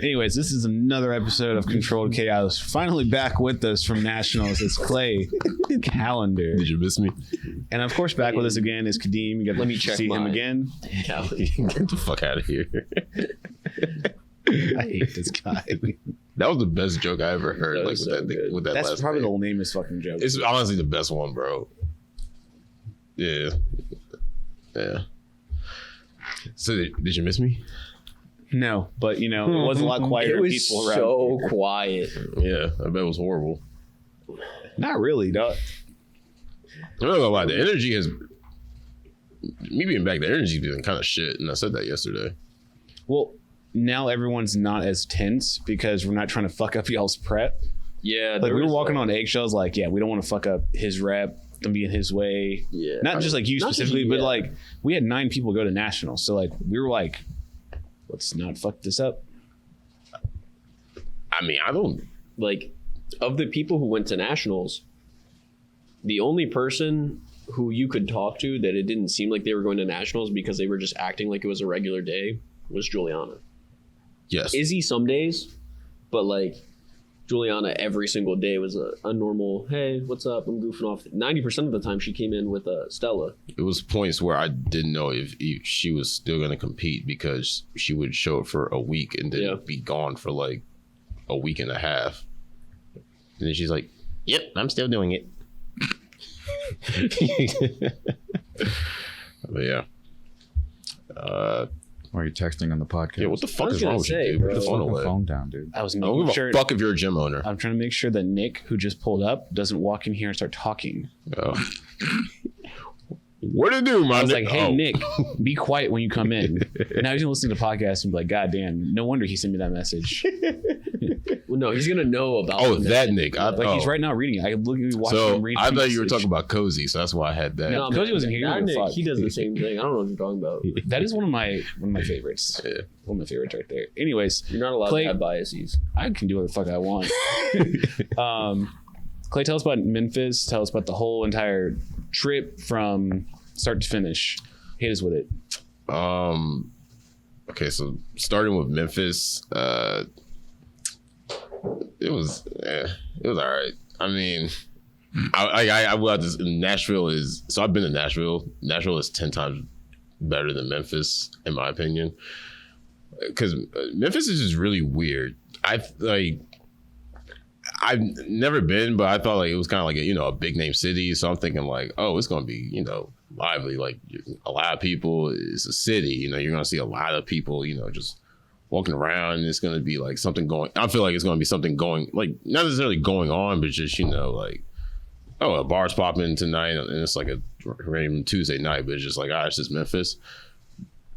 Anyways, this is another episode of Controlled Chaos. Finally back with us from Nationals is Clay Callender. Did you miss me? And of course, back with us again is Kadeem. You got Let me check see him again. Get the fuck out of here. I hate this guy. That was the best joke I ever heard. Like with that That's last probably name. the lamest fucking joke. It's honestly the best one, bro. Yeah. So did you miss me? No, but you know, it was a lot quieter. It was people around so here. quiet. Yeah, I bet it was horrible. Not really, dog. I'm not gonna lie, the energy has me being back, the energy's been kind of shit, and I said that yesterday. Well, now everyone's not as tense because we're not trying to fuck up y'all's prep. Yeah, Like we were walking on eggshells, like, yeah, we don't want to fuck up his rep. Don't be in his way. Yeah, Not just like you Not specifically, just- but yeah. like we had 9 people go to nationals, so like we were like, let's not fuck this up. I mean, I don't. like of the people who went to nationals, the only person who you could talk to that it didn't seem like they were going to nationals because they were just acting like it was a regular day was Juliana. Yes. Izzy some days, but like Juliana every single day was a normal, hey, what's up? I'm goofing off. 90% of the time she came in with Stella. It was points where I didn't know if she was still going to compete because she would show up for a week and then be gone for like a week and a half. And then she's like, yep, I'm still doing it. But yeah. Why are you texting on the podcast? Yeah, what the fuck was is wrong gonna with say, you, dude? bro. Put the phone Put the away. phone down, dude. I was I don't making give sure. a fuck if you're a gym owner. I'm trying to make sure that Nick, who just pulled up, doesn't walk in here and start talking. Oh. What to do, man? I was like, hey, Nick, be quiet when you come in. And now he's gonna listen to the podcast and be like, God damn, no wonder he sent me that message. Well, no, he's gonna know about. Oh, the that message. Nick. Like he's right now reading it. I literally watched So him read. I the thought you were message. talking about Cozy, so that's why I had that. No, Cody wasn't here. That He didn't Nick, fuck. he does the same thing. I don't know what you're talking about. That is one of my favorites. Yeah. One of my favorites right there. Anyways, You're not allowed Clay- to have biases. I can do what the fuck I want. Clay, tell us about Memphis. Tell us about the whole entire trip from start to finish. Hit us with it. Okay, so starting with Memphis, it was all right. I mean, I will have this. Nashville is, so I've been to Nashville. Nashville is 10 times better than Memphis, in my opinion, because Memphis is just really weird. I've never been, but I thought like it was kind of like a big name city. So I'm thinking like, oh, it's gonna be lively, like a lot of people. It's a city, you're gonna see a lot of people, just walking around. And it's gonna be like something going. I feel like it's gonna be something going, like not necessarily going on, but just like, oh, a bar's popping tonight, and it's like a random Tuesday night, but it's just like, it's just Memphis.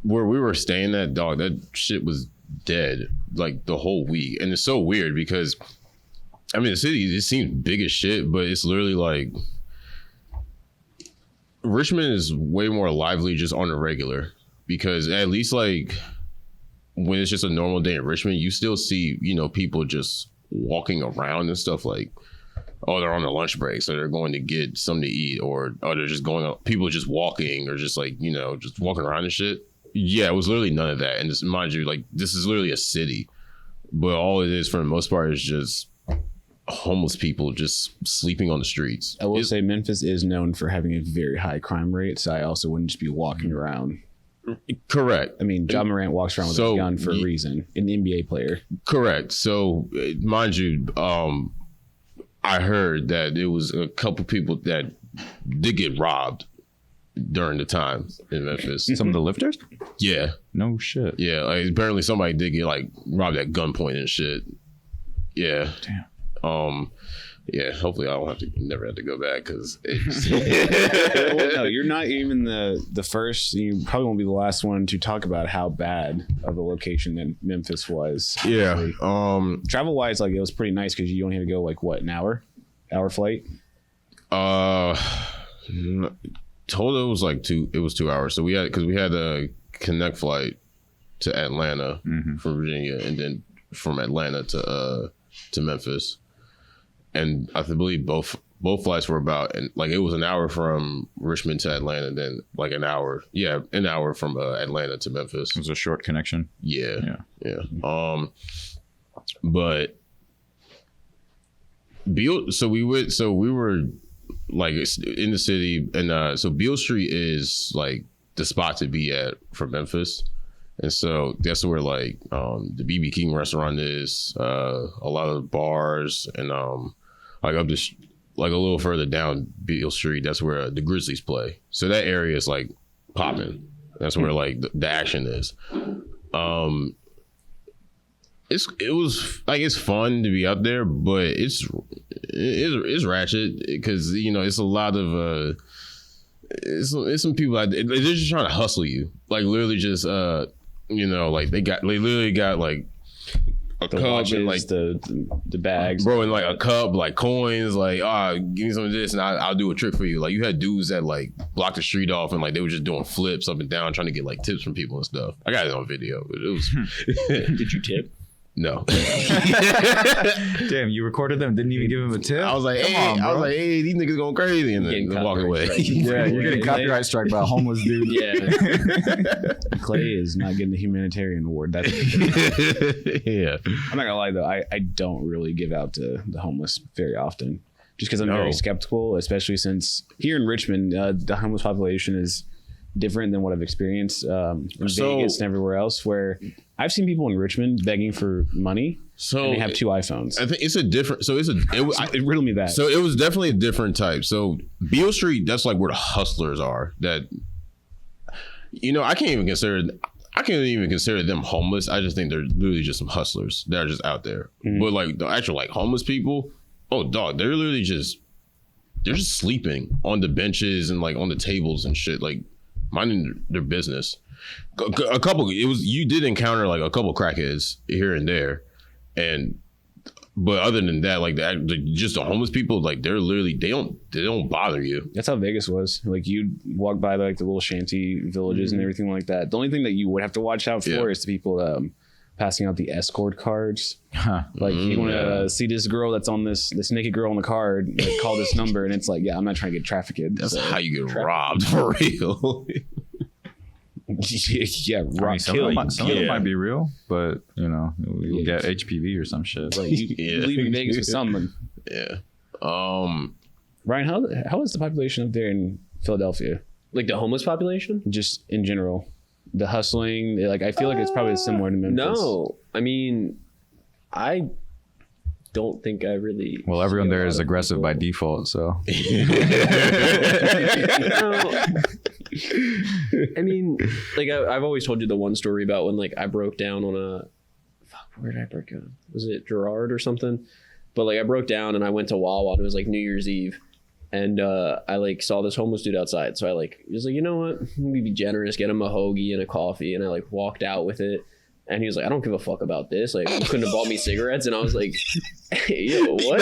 Where we were staying at, dog, that shit was dead like the whole week, and it's so weird because. I mean, the city, it seems big as shit, but it's literally like Richmond is way more lively just on the regular, because at least like when it's just a normal day in Richmond, you still see, people just walking around and stuff like, oh, they're on their lunch break, so they're going to get something to eat, or they're just going up, people just walking or just like, just walking around and shit. Yeah, it was literally none of that. And just mind you, like this is literally a city, but all it is for the most part is just homeless people just sleeping on the streets. I will say Memphis is known for having a very high crime rate, so I also wouldn't just be walking around. Correct. I mean, Ja Morant walks around with a gun for a reason, an NBA player. Correct. So, mind you, I heard that it was a couple people that did get robbed during the time in Memphis. Some of the lifters? Yeah. No shit. Yeah. Like, apparently somebody did get like robbed at gunpoint and shit. Yeah. Damn. Yeah, hopefully I don't never have to go back because Well, no, you're not even the first. You probably won't be the last one to talk about how bad of a location that Memphis was. Yeah. Travel wise, like it was pretty nice because you only had to go like what, an hour flight. Total it was like 2 hours. So we had a connect flight to Atlanta from Virginia, and then from Atlanta to Memphis. And I believe both both flights were about, like, it was an hour from Richmond to Atlanta, then like an hour from Atlanta to Memphis. It was a short connection. Yeah. But Beale, so we were like in the city, and so Beale Street is like the spot to be at for Memphis. And so that's where like the BB King restaurant is, a lot of the bars, and like up this, like a little further down Beale Street, that's where the Grizzlies play. So that area is like popping. That's where like the action is. It was like, it's fun to be up there, but it's ratchet because, you know, it's a lot of it's some people out there, they're just trying to hustle you, like literally just you know, like they literally got like a The cup watches, and like the bags, bro, and like a cup, like coins, like give me some of this and I'll do a trick for you. Like you had dudes that like blocked the street off and like they were just doing flips up and down trying to get like tips from people and stuff. I got it on video, but it was Did you tip? no. Damn, you recorded them, didn't even give him a tip? I was like, hey, these niggas going crazy, and then walk away. Yeah, you're getting copyright strike by a homeless dude. Yeah. Clay is not getting the humanitarian award. That's Yeah. I'm not gonna lie though, I don't really give out to the homeless very often, just because I'm very skeptical, especially since here in Richmond, the homeless population is different than what I've experienced in Vegas and everywhere else, where I've seen people in Richmond begging for money, and they have 2 iPhones. I think it's a different. So It riddled me that. So it was definitely a different type. So Beale Street, that's like where the hustlers are. That, you know, I can't even consider them homeless. I just think they're literally just some hustlers that are just out there. Mm-hmm. But like the actual like homeless people, oh dog, they're literally just sleeping on the benches and like on the tables and shit, like minding their business. A couple, you did encounter like a couple crackheads here and there, but other than that, like just the homeless people, like they're literally they don't bother you. That's how Vegas was. Like you'd walk by like the little shanty villages and everything like that. The only thing that you would have to watch out for is the people passing out the escort cards. Like you want to see this girl that's on this naked girl on the card, like, call this number, and it's like, yeah, I'm not trying to get trafficked. That's how you get robbed for real. Yeah, I mean, some of them might be real, but you know, you'll get HPV or some shit. Like you leave in Vegas with someone. Yeah. Ryan, how is the population up there in Philadelphia? Like the homeless population? Just in general, the hustling. Like I feel like it's probably similar to Memphis. No, I mean, I don't think I really. Well, everyone there is aggressive by default, so. I mean, like I've always told you the one story about when like I broke down on where did I break down? Was it Gerard or something? But like I broke down and I went to Wawa and it was like New Year's Eve, and I like saw this homeless dude outside. So I like was like, you know what? Let me be generous, get him a hoagie and a coffee, and I like walked out with it. And he was like, I don't give a fuck about this. Like, you couldn't have bought me cigarettes. And I was like, hey, yo, what?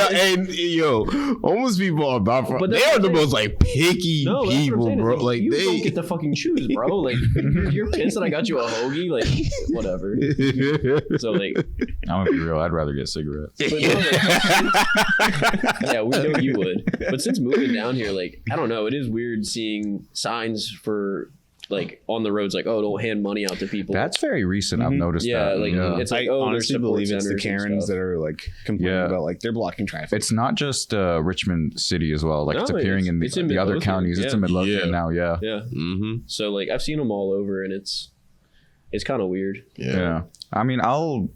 Homeless people are about, but they are the most like picky people, bro. Like you don't get to fucking choose, bro. Like, you're pissed that I got you a hoagie. Like, whatever. So like, I'm gonna be real. I'd rather get cigarettes. But no, yeah, we know you would. But since moving down here, like, I don't know. It is weird seeing signs for. Like on the roads, like, oh, don't hand money out to people. That's very recent. I've noticed that. Like it's like, I honestly believe it's the Karens that are like complaining about like they're blocking traffic. It's not just Richmond City as well. Like it's appearing in the other counties. It's in Midlothian now. Yeah. Yeah. Mm-hmm. So like I've seen them all over, and it's kind of weird. Yeah. I mean, I'll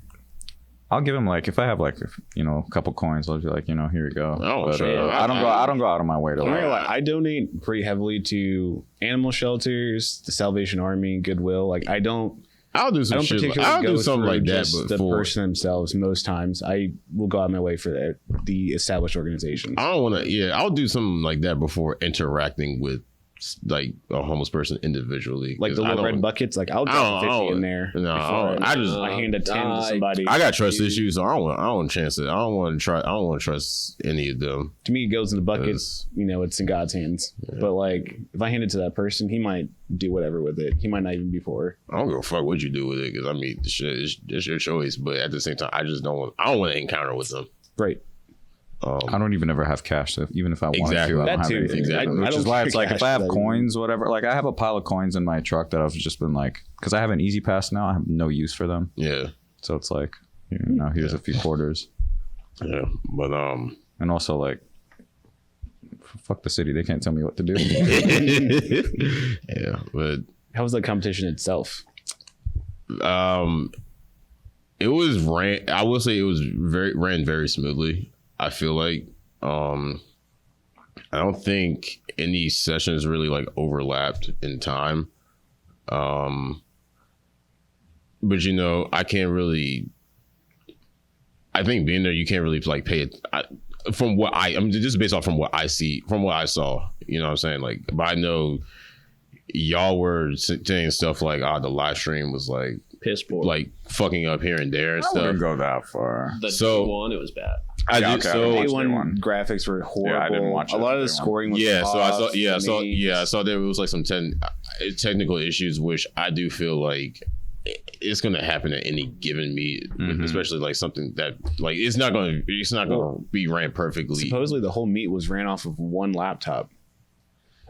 give him like if I have like a couple coins, I'll be like here you go. Oh, sure. I don't go out of my way to. I donate pretty heavily to animal shelters, the Salvation Army, Goodwill. Like I'll do some shit. I'll do something like that. But the person themselves, most times, I will go out of my way for the established organizations. I don't want to. Yeah, I'll do something like that before interacting with like a homeless person individually, like the little red buckets. Like I'll drop 50 in there. No, I hand a 10 to somebody. I got trust issues, so I don't chance it. I don't want to trust any of them. To me, it goes in the buckets. It's in God's hands. Yeah. But like, if I hand it to that person, he might do whatever with it. He might not even be poor. I don't give a fuck what you do with it, because I mean, it's your choice. But at the same time, I don't want to encounter with them. Right. I don't even ever have cash. So even if I wanted Exactly. to, I That don't have too. anything. Exactly. I Which don't is why carry it's like cash if I have for that coins, whatever. Like I have a pile of coins in my truck that I've just been like, because I have an Easy Pass now. I have no use for them. Yeah. So it's like, here's a few quarters. Yeah. But And also like, fuck the city. They can't tell me what to do. yeah. But How was the competition itself? it was I will say it was ran very smoothly. I feel like I don't think any sessions really like overlapped in time. But I can't really. I think being there, you can't really like pay it. From what I'm just based off from what I see, from what I saw. You know what I'm saying? Like, but I know y'all were saying stuff like, the live stream was like piss poor. like fucking up here and there and I stuff. wouldn't go that far. The So- one, it was bad. I Yeah, did okay, so. I Day watched one graphics were horrible. Yeah, I didn't watch a lot of the day one. scoring was Yeah, so I saw. off, Yeah, I saw. names. Yeah, I saw there was like some technical issues, which I do feel like it's going to happen at any given meet, especially like something that like it's not going to be ran perfectly. Supposedly the whole meet was ran off of one laptop.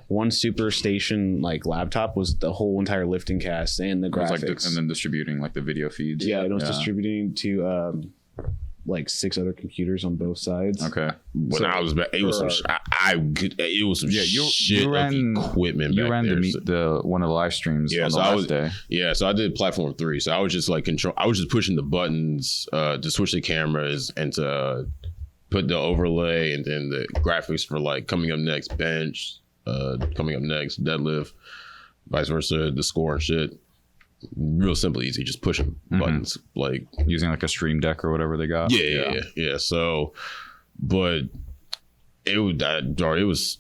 One super station like laptop was the whole entire lifting cast and the It was graphics. like and then distributing like the video feeds. yeah, it was distributing to like 6 other computers on both sides. Okay. When I was back, it was some. It was some shit ran of equipment. You back ran there, the one of the live streams on the so I last was day. Yeah, so I did platform 3. So I was just like I was just pushing the buttons to switch the cameras and to put the overlay and then the graphics for like coming up next bench, coming up next deadlift, vice versa, the score and shit. Real simple, easy, just pushing buttons like Using like a stream deck or whatever they got. yeah. So, but it was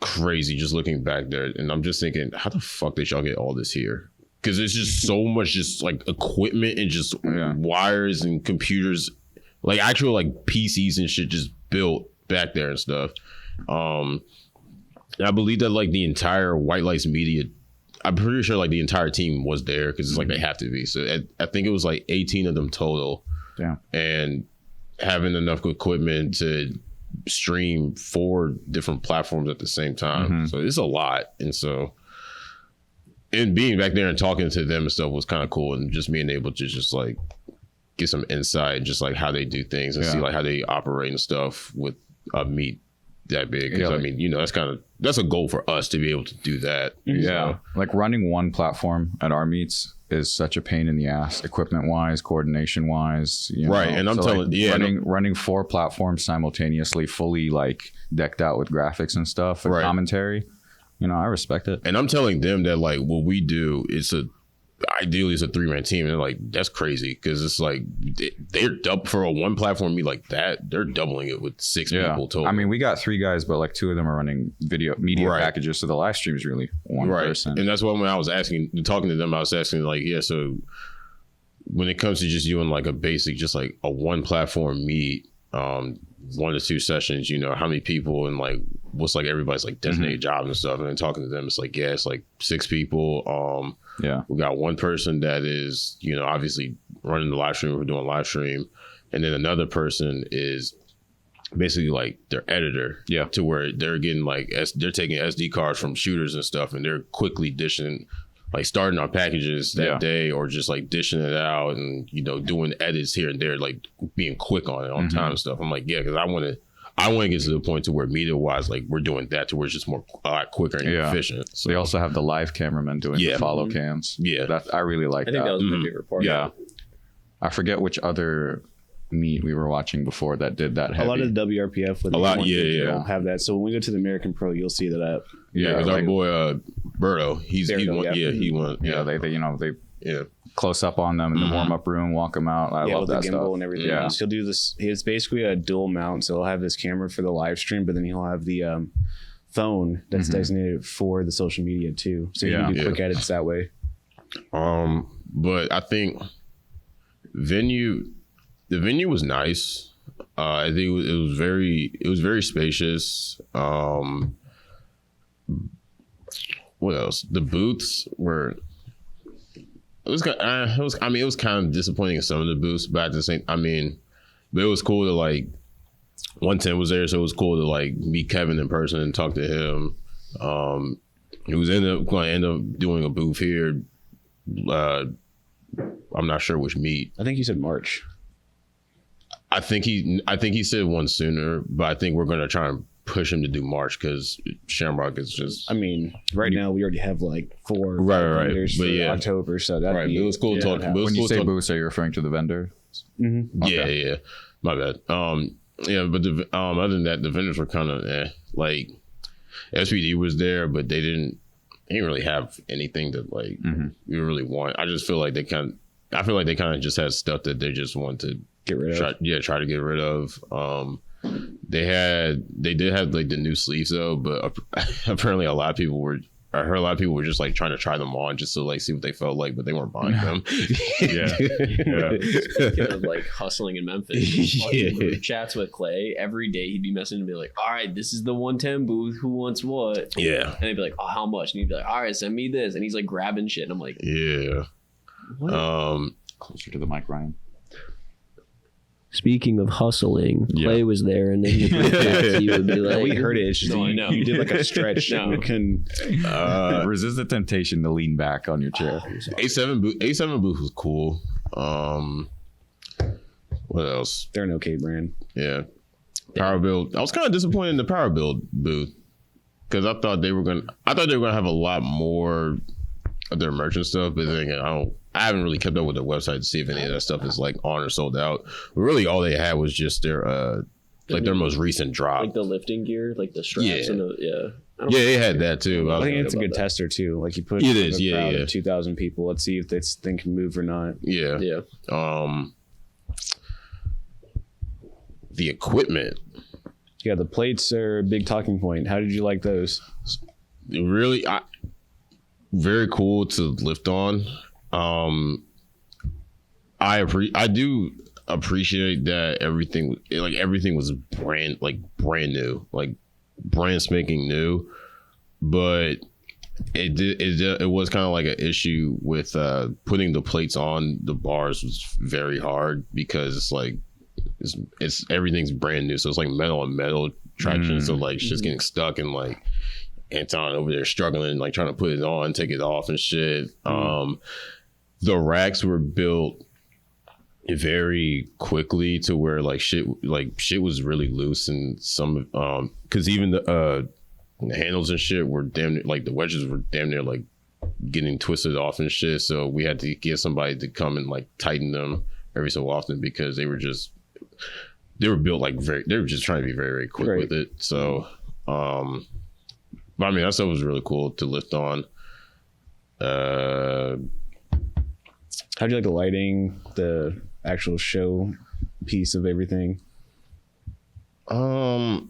crazy just looking back there, and I'm just thinking, how the fuck did y'all get all this here? Because it's just so much, just like equipment and just wires and computers, like actual like PCs and shit, just built back there and stuff. I believe that like the entire White Lights Media. I'm pretty sure like the entire team was there because it's like they have to be. So I think it was like 18 of them total. Yeah. And having enough equipment to stream 4 different platforms at the same time. So it's a lot. And so, and being back there and talking to them and stuff was kind of cool. And just being able to just like get some insight, just like how they do things and see like how they operate and stuff with a meet that big. Because I mean, that's a goal for us to be able to do that. Yeah. So, Like running one platform at our meets is such a pain in the ass, equipment wise, coordination wise. Right. And I'm telling running 4 platforms simultaneously, fully like decked out with graphics and stuff and commentary. I respect it. and I'm telling them that like what we do ideally it's a 3-man team, and they're like, that's crazy because it's like they're for a one platform meet like that, they're doubling it with 6 people total. I mean, we got 3 guys, but like 2 of them are running media packages, so the live stream is really one person. And that's why when I was talking to them, I was asking like, so when it comes to just doing like a basic, just like a one platform meet, 1 to 2 sessions, how many people and like what's like everybody's like designated jobs and stuff, and then talking to them, it's like, it's like 6 people. We got 1 person that is, obviously running the live stream. We're doing live stream. And then another person is basically like their editor. Yeah. To where they're getting like, they're taking SD cards from shooters and stuff, and they're quickly dishing, like starting our packages that day, or just like dishing it out and, doing edits here and there, like being quick on it on time and stuff. I'm like, because I want to get to the point to where media wise, like we're doing that to where it's just more quicker and efficient. So they also have the live cameramen doing the follow cams. Yeah. I really like that. I think that was my favorite part. Yeah. I forget which other meet we were watching before that did that heavy. A lot of the WRPF with have that. So when we go to the American Pro, you'll see that up. Yeah, because our boy Berto, he won. They close up on them in the warm up room, walk them out. I love with that the gimbal stuff and everything. Yeah. Else. He'll do this. It's basically a dual mount. So he'll have this camera for the live stream, but then he'll have the phone that's designated for the social media too. So you can do quick edits that way. But I think the venue was nice. I think it was very spacious. What else? The booths were. It was kind of disappointing in some of the booths, but at the same, but it was cool to like 110 was there, so it was cool to like meet Kevin in person and talk to him. He was going to end up doing a booth here. I'm not sure which meet. I think you said March. I think he said one sooner, but I think we're going to try and push him to do March because Shamrock is just. I mean, right now we already have like 4 right. vendors But for yeah, October, so that right. But it was cool talking. When you say booths, are you referring to the vendor? Mm-hmm. Okay. Yeah. My bad. Yeah, but other than that, the vendors were kind of like SPD was there, but they didn't really have anything that like we really want. I just feel like they kind of just had stuff that they just want to get rid of. Try to get rid of. They did have like the new sleeves though, but apparently I heard a lot of people were just like trying to try them on just to like see what they felt like, but they weren't buying them. Yeah. Speaking of like hustling in Memphis, group chats with Clay every day. He'd be messaging and be like, "All right, this is the 110 booth. Who wants what?" Yeah, and they'd be like, "Oh, how much?" And he'd be like, "All right, send me this." And he's like grabbing shit, and I'm like, "Yeah." What? Closer to the mic, Ryan. Speaking of hustling, Clay was there, and then he would be like, "We heard it. It's just you did like a stretch. No. We couldn't resist the temptation to lean back on your chair." A7 booth was cool. What else? They're an okay brand. Yeah, Power Build. I was kind of disappointed in the Power Build booth because I thought they were gonna have a lot more of their merch and stuff, but then I haven't really kept up with their website to see if any of that stuff is like on or sold out. But really, all they had was just their their most recent drop, like the lifting gear, like the straps and the they had that too. I think it's a good tester too. Like you put it is, yeah. 2,000 people. Let's see if this thing can move or not. Yeah. The equipment. Yeah, the plates are a big talking point. How did you like those? Really, very cool to lift on. I do appreciate that everything was brand new, like brand spanking new, but it was kind of like an issue with putting the plates on the bars was very hard because it's like it's everything's brand new, so it's like metal on metal traction, so like shit's getting stuck and like Anton over there struggling, like trying to put it on, take it off and shit. The racks were built very quickly to where shit was really loose, and some because even the handles and shit were damn near, like the wedges were damn near like getting twisted off and shit. So we had to get somebody to come and like tighten them every so often because they were built like they were just trying to be very, very quick with it. So but I mean, that stuff was really cool to lift on. How'd you like the lighting, the actual show piece of everything? I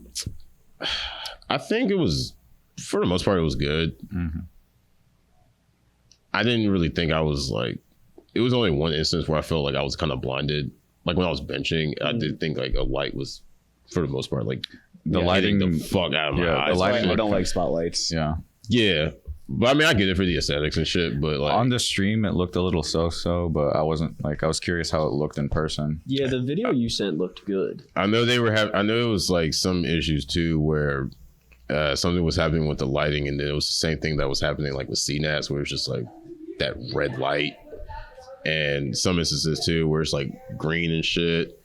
think it was, for the most part, it was good. I didn't really think I was like, it was only one instance where I felt like I was kind of blinded. Like when I was benching, I did think like a light was, for the most part, like the lighting the fuck out of my eyes. The lighting, I don't like spotlights. Yeah. But I mean, I get it for the aesthetics and shit, but like on the stream, it looked a little so-so, but I was curious how it looked in person. Yeah, the video you sent looked good. I know I know it was like some issues too where something was happening with the lighting, and then it was the same thing that was happening like with CNAS, where it's just like that red light, and some instances too where it's like green and shit.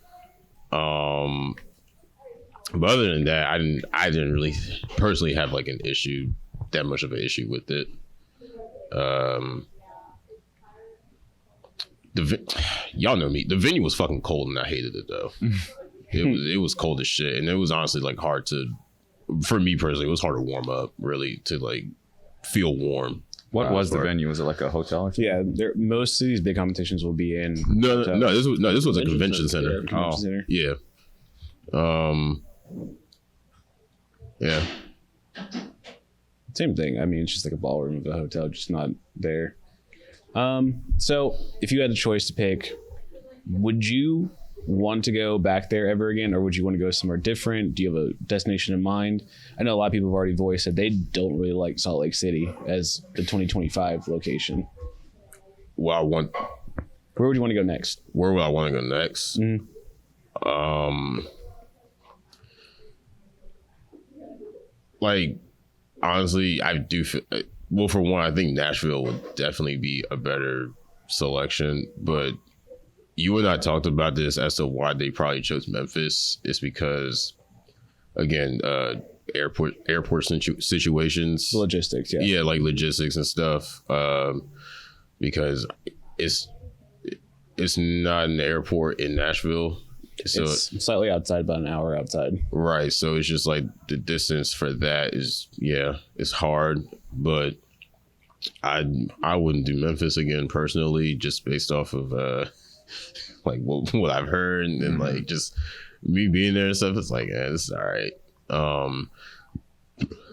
But other than that, I didn't really personally have like that much of an issue with it. Y'all know me. The venue was fucking cold, and I hated it though. It was cold as shit, and it was honestly like hard for me personally. It was hard to warm up, really, to like feel warm. What was the venue? Was it like a hotel or something? Yeah, most of these big competitions will be in. No. This was a convention center. Center. Yeah. Yeah. Same thing. I mean, it's just like a ballroom of a hotel, just not there. So if you had the choice to pick, would you want to go back there ever again, or would you want to go somewhere different? Do you have a destination in mind? I know a lot of people have already voiced that they don't really like Salt Lake City as the 2025 location. Well, where would you want to go next? Where would I want to go next? like, honestly, I do feel, well, for one, I think Nashville would definitely be a better selection, but you and I talked about this as to why they probably chose Memphis. It's because, again, airport situations, Logistics, yeah, like logistics and stuff. Because it's not an airport in Nashville, so it's slightly outside, about an hour outside. Right, so it's just like the distance for that is it's hard, but I wouldn't do Memphis again personally, just based off of like what I've heard and like just me being there and stuff. It's like, this is all right.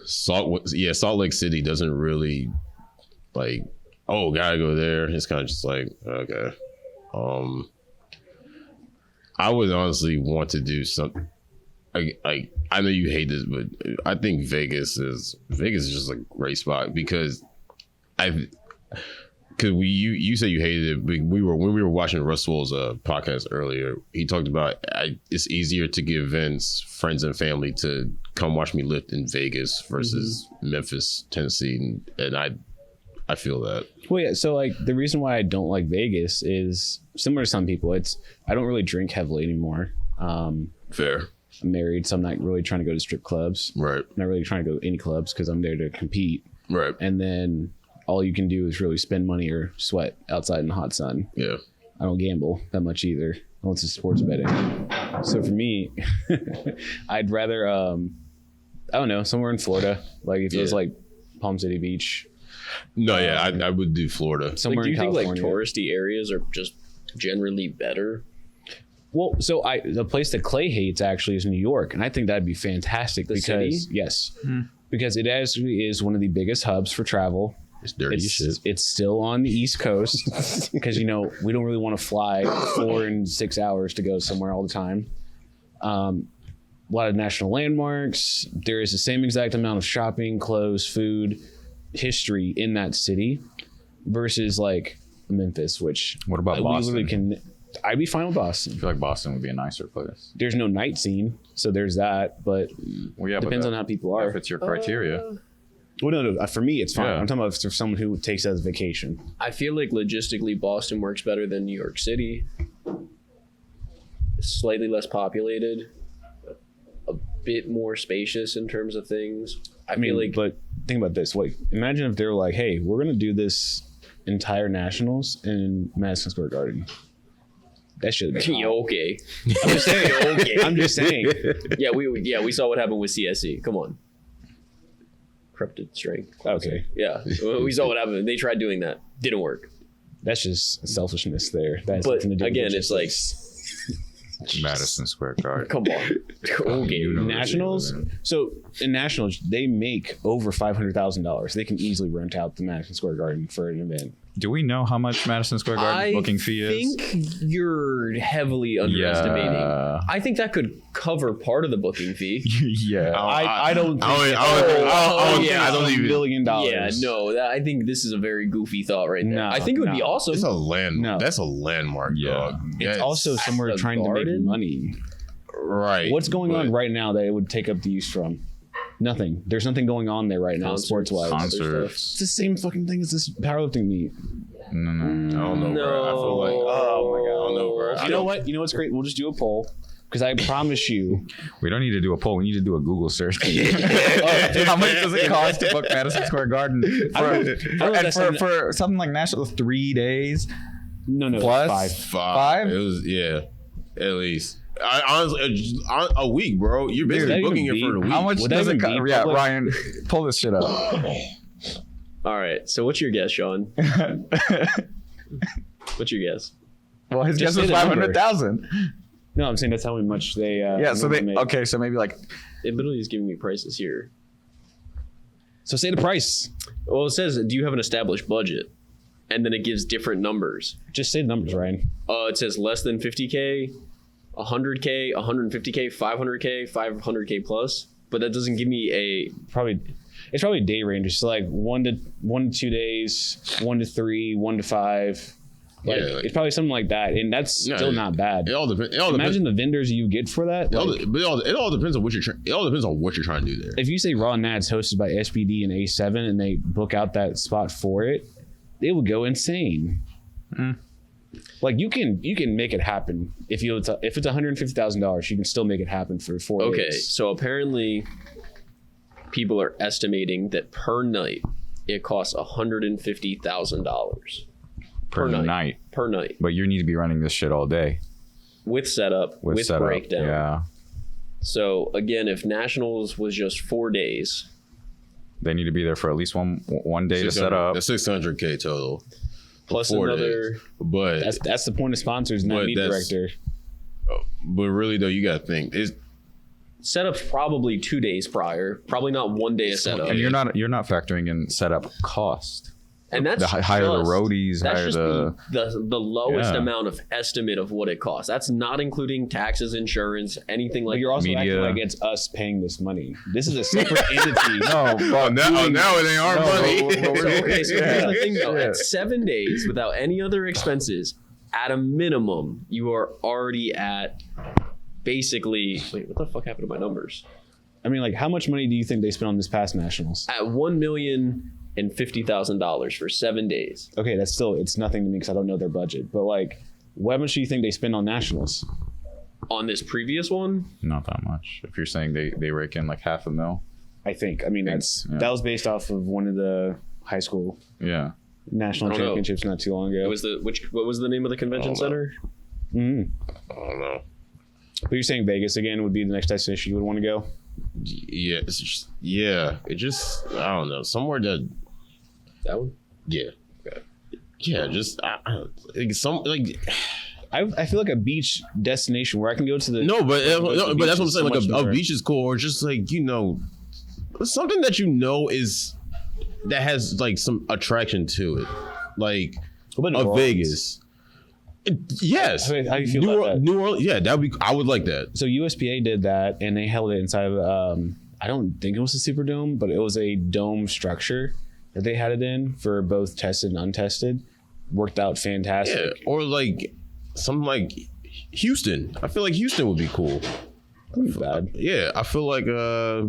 Salt Lake City doesn't really like, oh, gotta go there. It's kind of just like, okay. I would honestly want to do something. Like, I know you hate this, but I think Vegas is just a great spot because you said you hated it, but when we were watching Russ Swole's podcast earlier, he talked about it's easier to give Vince friends and family to come watch me lift in Vegas versus Memphis, Tennessee, and I feel that. Well, yeah. So like the reason why I don't like Vegas is similar to some people. I don't really drink heavily anymore. Fair. I'm married, so I'm not really trying to go to strip clubs. Right. I'm not really trying to go to any clubs because I'm there to compete. Right. And then all you can do is really spend money or sweat outside in the hot sun. Yeah. I don't gamble that much either, unless it's sports betting. So for me, I'd rather, I don't know, somewhere in Florida. Like if it was like Palm City Beach. No, yeah, I would do Florida. Somewhere do you in California. think like touristy areas are just generally better? Well, so the place that Clay hates actually is New York, and I think that'd be fantastic because because it actually is one of the biggest hubs for travel. It's dirty as shit. It's still on the East Coast because we don't really want to fly 4 and 6 hours to go somewhere all the time. A lot of national landmarks. There is the same exact amount of shopping, clothes, food, history in that city versus like Memphis, which what about Boston? I'd be fine with Boston. I feel like Boston would be a nicer place. There's no night scene, so there's that, but depends on how people are. If it's your criteria. Well, no. For me, it's fine. Yeah. I'm talking about for someone who takes it as a vacation. I feel like logistically Boston works better than New York City. It's slightly less populated, a bit more spacious in terms of things. I feel like, but think about this. Like, imagine if they were like, "Hey, we're gonna do this entire nationals in Madison Square Garden." That should be okay. I'm just saying. Okay. I'm just saying. Yeah, we saw what happened with CSC. Come on. Corrupted strength. Okay. Yeah, we saw what happened. They tried doing that. Didn't work. That's just selfishness there. That's but again, it's like Madison Square Garden. Come on. Okay. Nationals. So in nationals, they make over $500,000. They can easily rent out the Madison Square Garden for an event. Do we know how much Madison Square Garden's booking fee is? I think you're heavily underestimating. Yeah. I think that could cover part of the booking fee. Yeah. I don't think I don't even $1 billion. Yeah, no, I think this is a very goofy thought right there. I think it would be awesome. It's a that's a landmark, dog. It's also somewhere trying to make money. Right. What's going on right now that it would take up the use from? Nothing. There's nothing going on there right now, sports-wise. Concerts. It's the same fucking thing as this powerlifting meet. No. I don't know, bro. I feel like, oh my god, I don't know, bro. You know what? You know what's great? We'll just do a poll because I promise you, we don't need to do a poll. We need to do a Google search. How much does it cost to book Madison Square Garden for something like national 3 days? No, plus 5. It was at least. Honestly, a week, bro. You're basically booking it for the week. How much does it cost? Yeah, Ryan, pull this shit up. All right. So what's your guess, Sean? What's your guess? Well, his guess was 500,000. No, I'm saying that's how much they. So okay, so maybe like. It literally is giving me prices here. So say the price. Well, it says, do you have an established budget? And then it gives different numbers. Just say the numbers, Ryan. It says less than 50K. 100K, 150K, 500K, 500K plus, but that doesn't give me it's probably day ranges. So like 1 to 2 days, 1 to 3, 1 to 5. Like, it's probably something like that, and that's still not bad. It all depends. Imagine the vendors you get for that. It all depends on what you're trying to do there. If you say Raw Nats hosted by SBD and A7 and they book out that spot for it, they will go insane. Like you can make it happen if it's $150,000, you can still make it happen for 4 days. Okay, so apparently people are estimating that per night it costs $150,000 per night. Per night. But you need to be running this shit all day. With setup, with breakdown. Yeah. So again, if Nationals was just 4 days, they need to be there for at least one day to set up. That's $600K total. Plus another days. But that's the point of sponsors, not meet director. But really though, you gotta think setup's probably 2 days prior, probably not 1 day of setup. And you're not factoring in setup cost. And that's the higher the roadies, higher the lowest amount of estimate of what it costs. That's not including taxes, insurance, anything like. But you're also acting like it's us paying this money. This is a separate entity. Now it ain't our money. Okay, so here's the thing though: at 7 days without any other expenses, at a minimum, you are already at basically. Wait, what the fuck happened to my numbers? I mean, like, how much money do you think they spent on this past Nationals? At $1,050,000 for 7 days. Okay, it's nothing to me because I don't know their budget. But like, what much do you think they spend on Nationals? On this previous one? Not that much. If you're saying they rake in like $500,000. I think. I mean, that was based off of one of the high school national championships not too long ago. What was the name of the convention center? I don't know. But you're saying Vegas again would be the next destination you would want to go? Yeah, it just I don't know, somewhere that one. Yeah, okay. Yeah, just I feel like a beach destination where I can go to the but that's what I'm saying. Like a beach is cool, or just like something that is that has like some attraction to it, like a Vegas. Yes. How do you feel about that? New Orleans, yeah, I would like that. So USPA did that, and they held it inside of I don't think it was a Superdome, but it was a dome structure that they had it in for both tested and untested. Worked out fantastic. Yeah, or like something like Houston. I feel like Houston would be cool. Not bad. Yeah, I feel like I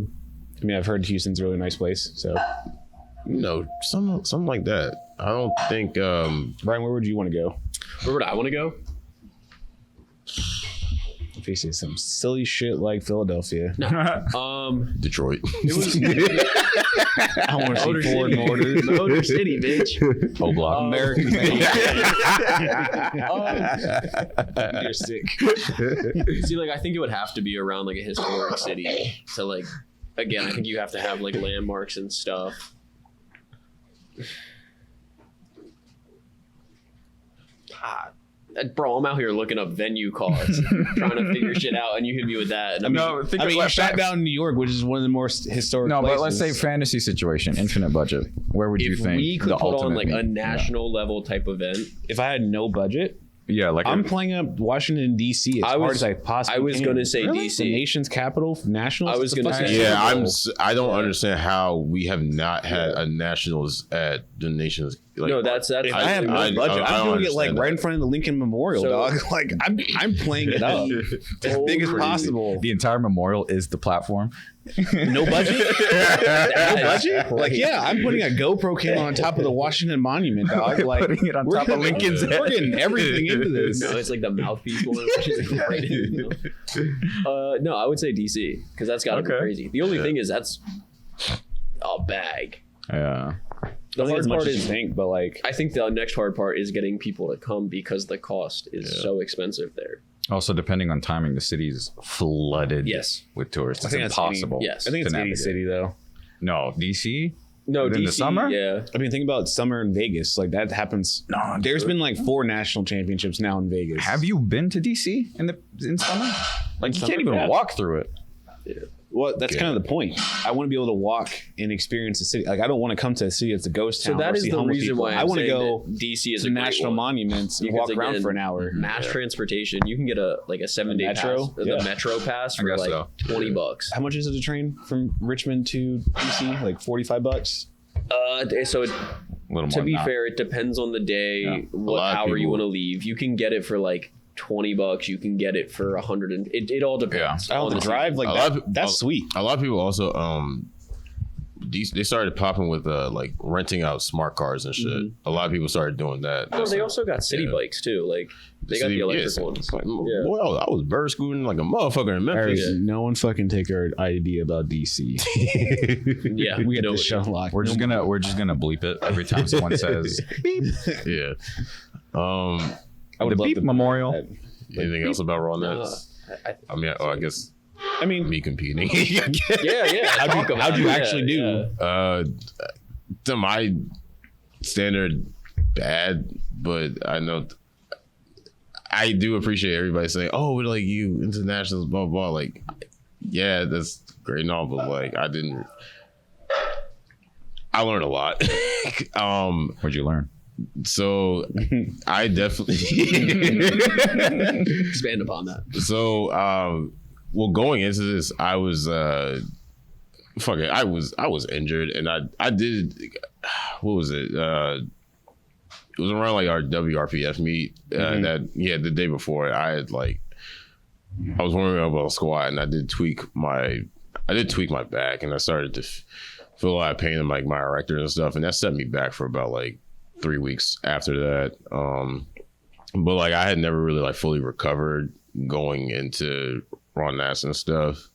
mean, I've heard Houston's a really nice place, so something like that. I don't think Brian, where would you want to go? Where would I want to go? If you say some silly shit like Philadelphia. No. Detroit. I want to see Ford Motors. Motor City, bitch. Oh, block. American made. You're sick. See, like, I think it would have to be around like a historic city. So, like, again, I think you have to have like landmarks and stuff. Bro, I'm out here looking up venue costs, trying to figure shit out, and you hit me with that. And you shot down New York, which is one of the more historic places. But let's say fantasy situation, infinite budget. Where would you think we could put on like a national level type event? If I had no budget, like I'm playing up Washington D.C. as hard as I possibly can. I was going to say D.C. the nation's capital, nationals. I was going to say, I don't understand how we have not had a nationals at the nation's. Like, no, that's. If I have no budget, I'm doing it like right in front of the Lincoln Memorial, dog. Like I'm playing it up as big as possible. The entire memorial is the platform. No budget? No budget? Like, yeah, I'm putting a GoPro camera on top of the Washington Monument, dog. Like, putting it on top of Lincoln's head. We're getting everything into this. No, it's like the mouthpiece one. No, I would say DC because that's got to be crazy. The only thing is that's a bag. Yeah. The hard part is but like I think the next hard part is getting people to come because the cost is so expensive there. Also, depending on timing, the city is flooded with tourists. It's impossible. I think it's any city though. No, DC? No, in DC, the summer? Yeah. I mean, think about summer in Vegas. Like that happens. No, there's been like 4 national championships now in Vegas. Have you been to DC in summer? Like you can't even walk through it. Yeah. Well, that's kind of the point. I want to be able to walk and experience the city. Like, I don't want to come to a city that's a ghost town. So that is the reason why I want to go DC is to national monuments and walk around for an hour. Mass transportation. You can get a 7-day metro pass, the metro pass for like $20. How much is it to train from Richmond to DC? Like $45. So A little more. To be fair, it depends on the day, what hour you want to leave. You can get it for like $20. You can get it for $100. And it all depends. On the drive, like that's sweet. A lot of people also they started popping with like renting out smart cars and shit. A lot of people started doing that. Oh, they also got city bikes too. Like they got the electric ones. Like, boy, I was bird scooting like a motherfucker in Memphis. No one fucking take our idea about DC. Yeah, we got the show locked. We're just gonna bleep it every time someone says beep. Yeah. I would the love beep memorial. Anything else about Raw Nats? I guess. I mean, me competing. Yeah. How'd you actually do? To my standard, bad, but I know I do appreciate everybody saying, "Oh, we're like you internationals, blah blah." Like, yeah, that's great and all, but like, I learned a lot. What'd you learn? So I definitely expand upon that. So, well, going into this, I was I was injured, and I did, what was it? It was around like our WRPF meet the day before. I was warming up on a squat, and I did tweak my back, and I started to feel a lot of pain in like my erector and stuff, and that set me back for about like 3 weeks after that. But like I had never really like fully recovered going into Raw Nats and stuff,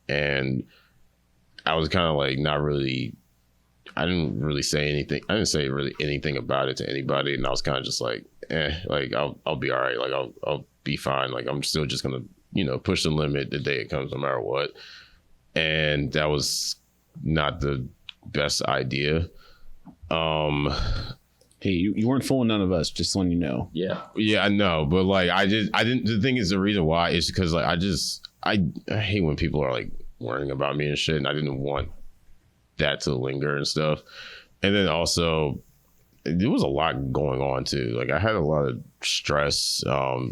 and I was kind of like I didn't really say anything. I didn't say really anything about it to anybody, and I was kind of just like, like I'll be all right. Like I'll be fine. Like I'm still just gonna push the limit the day it comes, no matter what. And that was not the best idea. Hey, you weren't fooling none of us, just letting you know. Yeah, I know, but like I didn't. The thing is, the reason why is because like I hate when people are like worrying about me and shit, and I didn't want that to linger and stuff. And then also, there was a lot going on too. Like I had a lot of stress,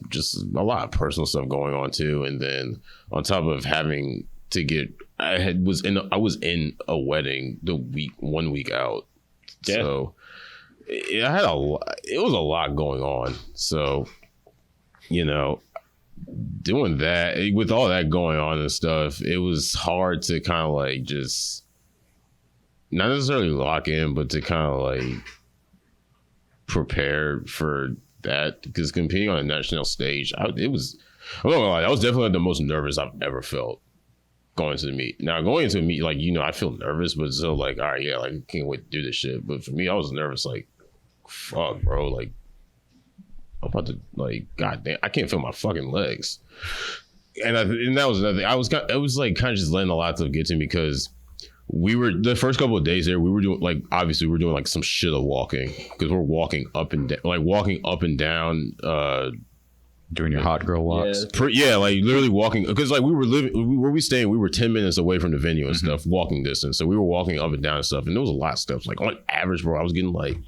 just a lot of personal stuff going on too. And then on top of having to get, I was in a wedding 1 week out. Yeah. So it was a lot going on. So, doing that, with all that going on and stuff, it was hard to kind of like just not necessarily lock in, but to kind of like prepare for that, because competing on a national stage, I'm not gonna lie, that was definitely the most nervous I've ever felt going to the meet. Now going into a meet, like, I feel nervous, but still like, all right, yeah, like I can't wait to do this shit. But for me, I was nervous, like, fuck, bro, like I'm about to, like, goddamn, I can't feel my fucking legs. And that was another thing. It was like kind of just letting a lot of stuff get to me, because the first couple of days there, we were doing, like, obviously we were doing like some shit of walking, because we're walking up and down, doing your hot girl walks. Yeah, like literally walking, because like we were where we staying, we were 10 minutes away from the venue and stuff, walking distance. So we were walking up and down and stuff, and there was a lot of steps. Like on average, bro, I was getting like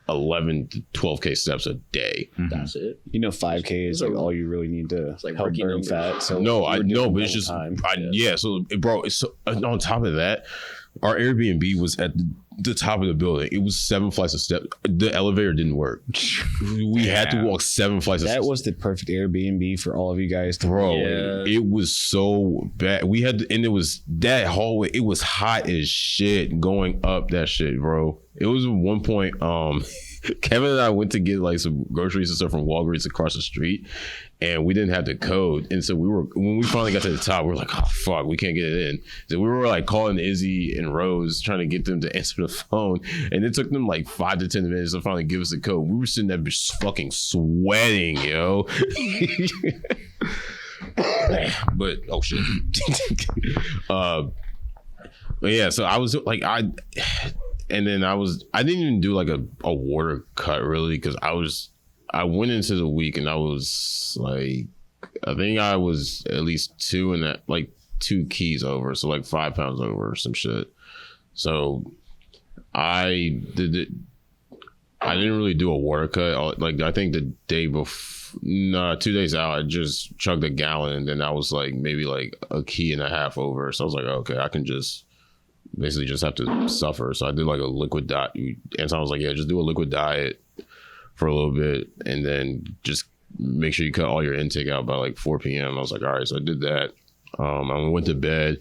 11 to 12K steps a day. That's it. 5K is like all you really need to help burn fat. So no, I know, but it's just So bro, on top of that, our Airbnb was at the top of the building. It was 7 flights of steps. The elevator didn't work. We had to walk 7 flights of steps. That was the perfect Airbnb for all of you guys to It was so bad. And it was that hallway. It was hot as shit going up that shit, bro. It was at one point, Kevin and I went to get like some groceries and stuff from Walgreens across the street, and we didn't have the code. And so when we finally got to the top, we were like, oh fuck, we can't get it in. So we were like calling Izzy and Rose, trying to get them to answer the phone. And it took them like 5 to 10 minutes to finally give us the code. We were sitting there just fucking sweating, yo. But oh shit. But yeah, so I was like, I didn't even do like a water cut really, because I went into the week and I was like, I think I was at least 2 keys over, so like 5 pounds over or some shit. So I didn't really do a water cut. Like I think the day before, 2 days out, I just chugged a gallon, and then I was like maybe like 1.5 keys over. So I was like, okay, I can just basically just have to suffer. So I did like a liquid diet. And so I was like, yeah, just do a liquid diet for a little bit and then just make sure you cut all your intake out by like 4 p.m. I was like, all right, so I did that. I went to bed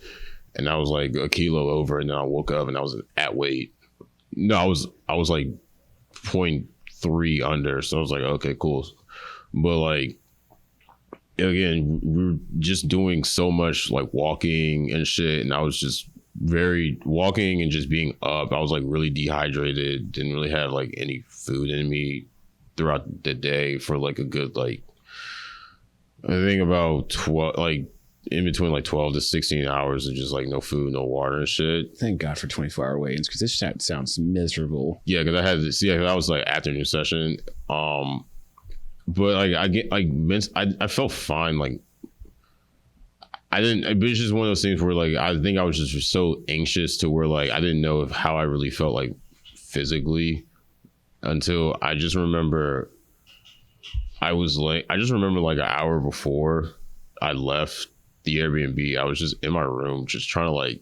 and I was like a kilo over, and then I woke up and I was at weight. No, I was like 0.3 under. So I was like, okay, cool. But like, again, we were just doing so much like walking and shit. And I was just walking and just being up. I was like really dehydrated, didn't really have like any food in me throughout the day for like a good, like, I think about 12, like in between like 12 to 16 hours of just like no food, no water and shit. Thank God for 24-hour weigh-ins, because this sounds miserable. Yeah, because I had this, yeah, that was like afternoon session. But like I felt fine. Like it was just one of those things where like I think I was just so anxious to where like I didn't know how I really felt like physically until I just remember I just remember like an hour before I left the Airbnb, I was just in my room just trying to like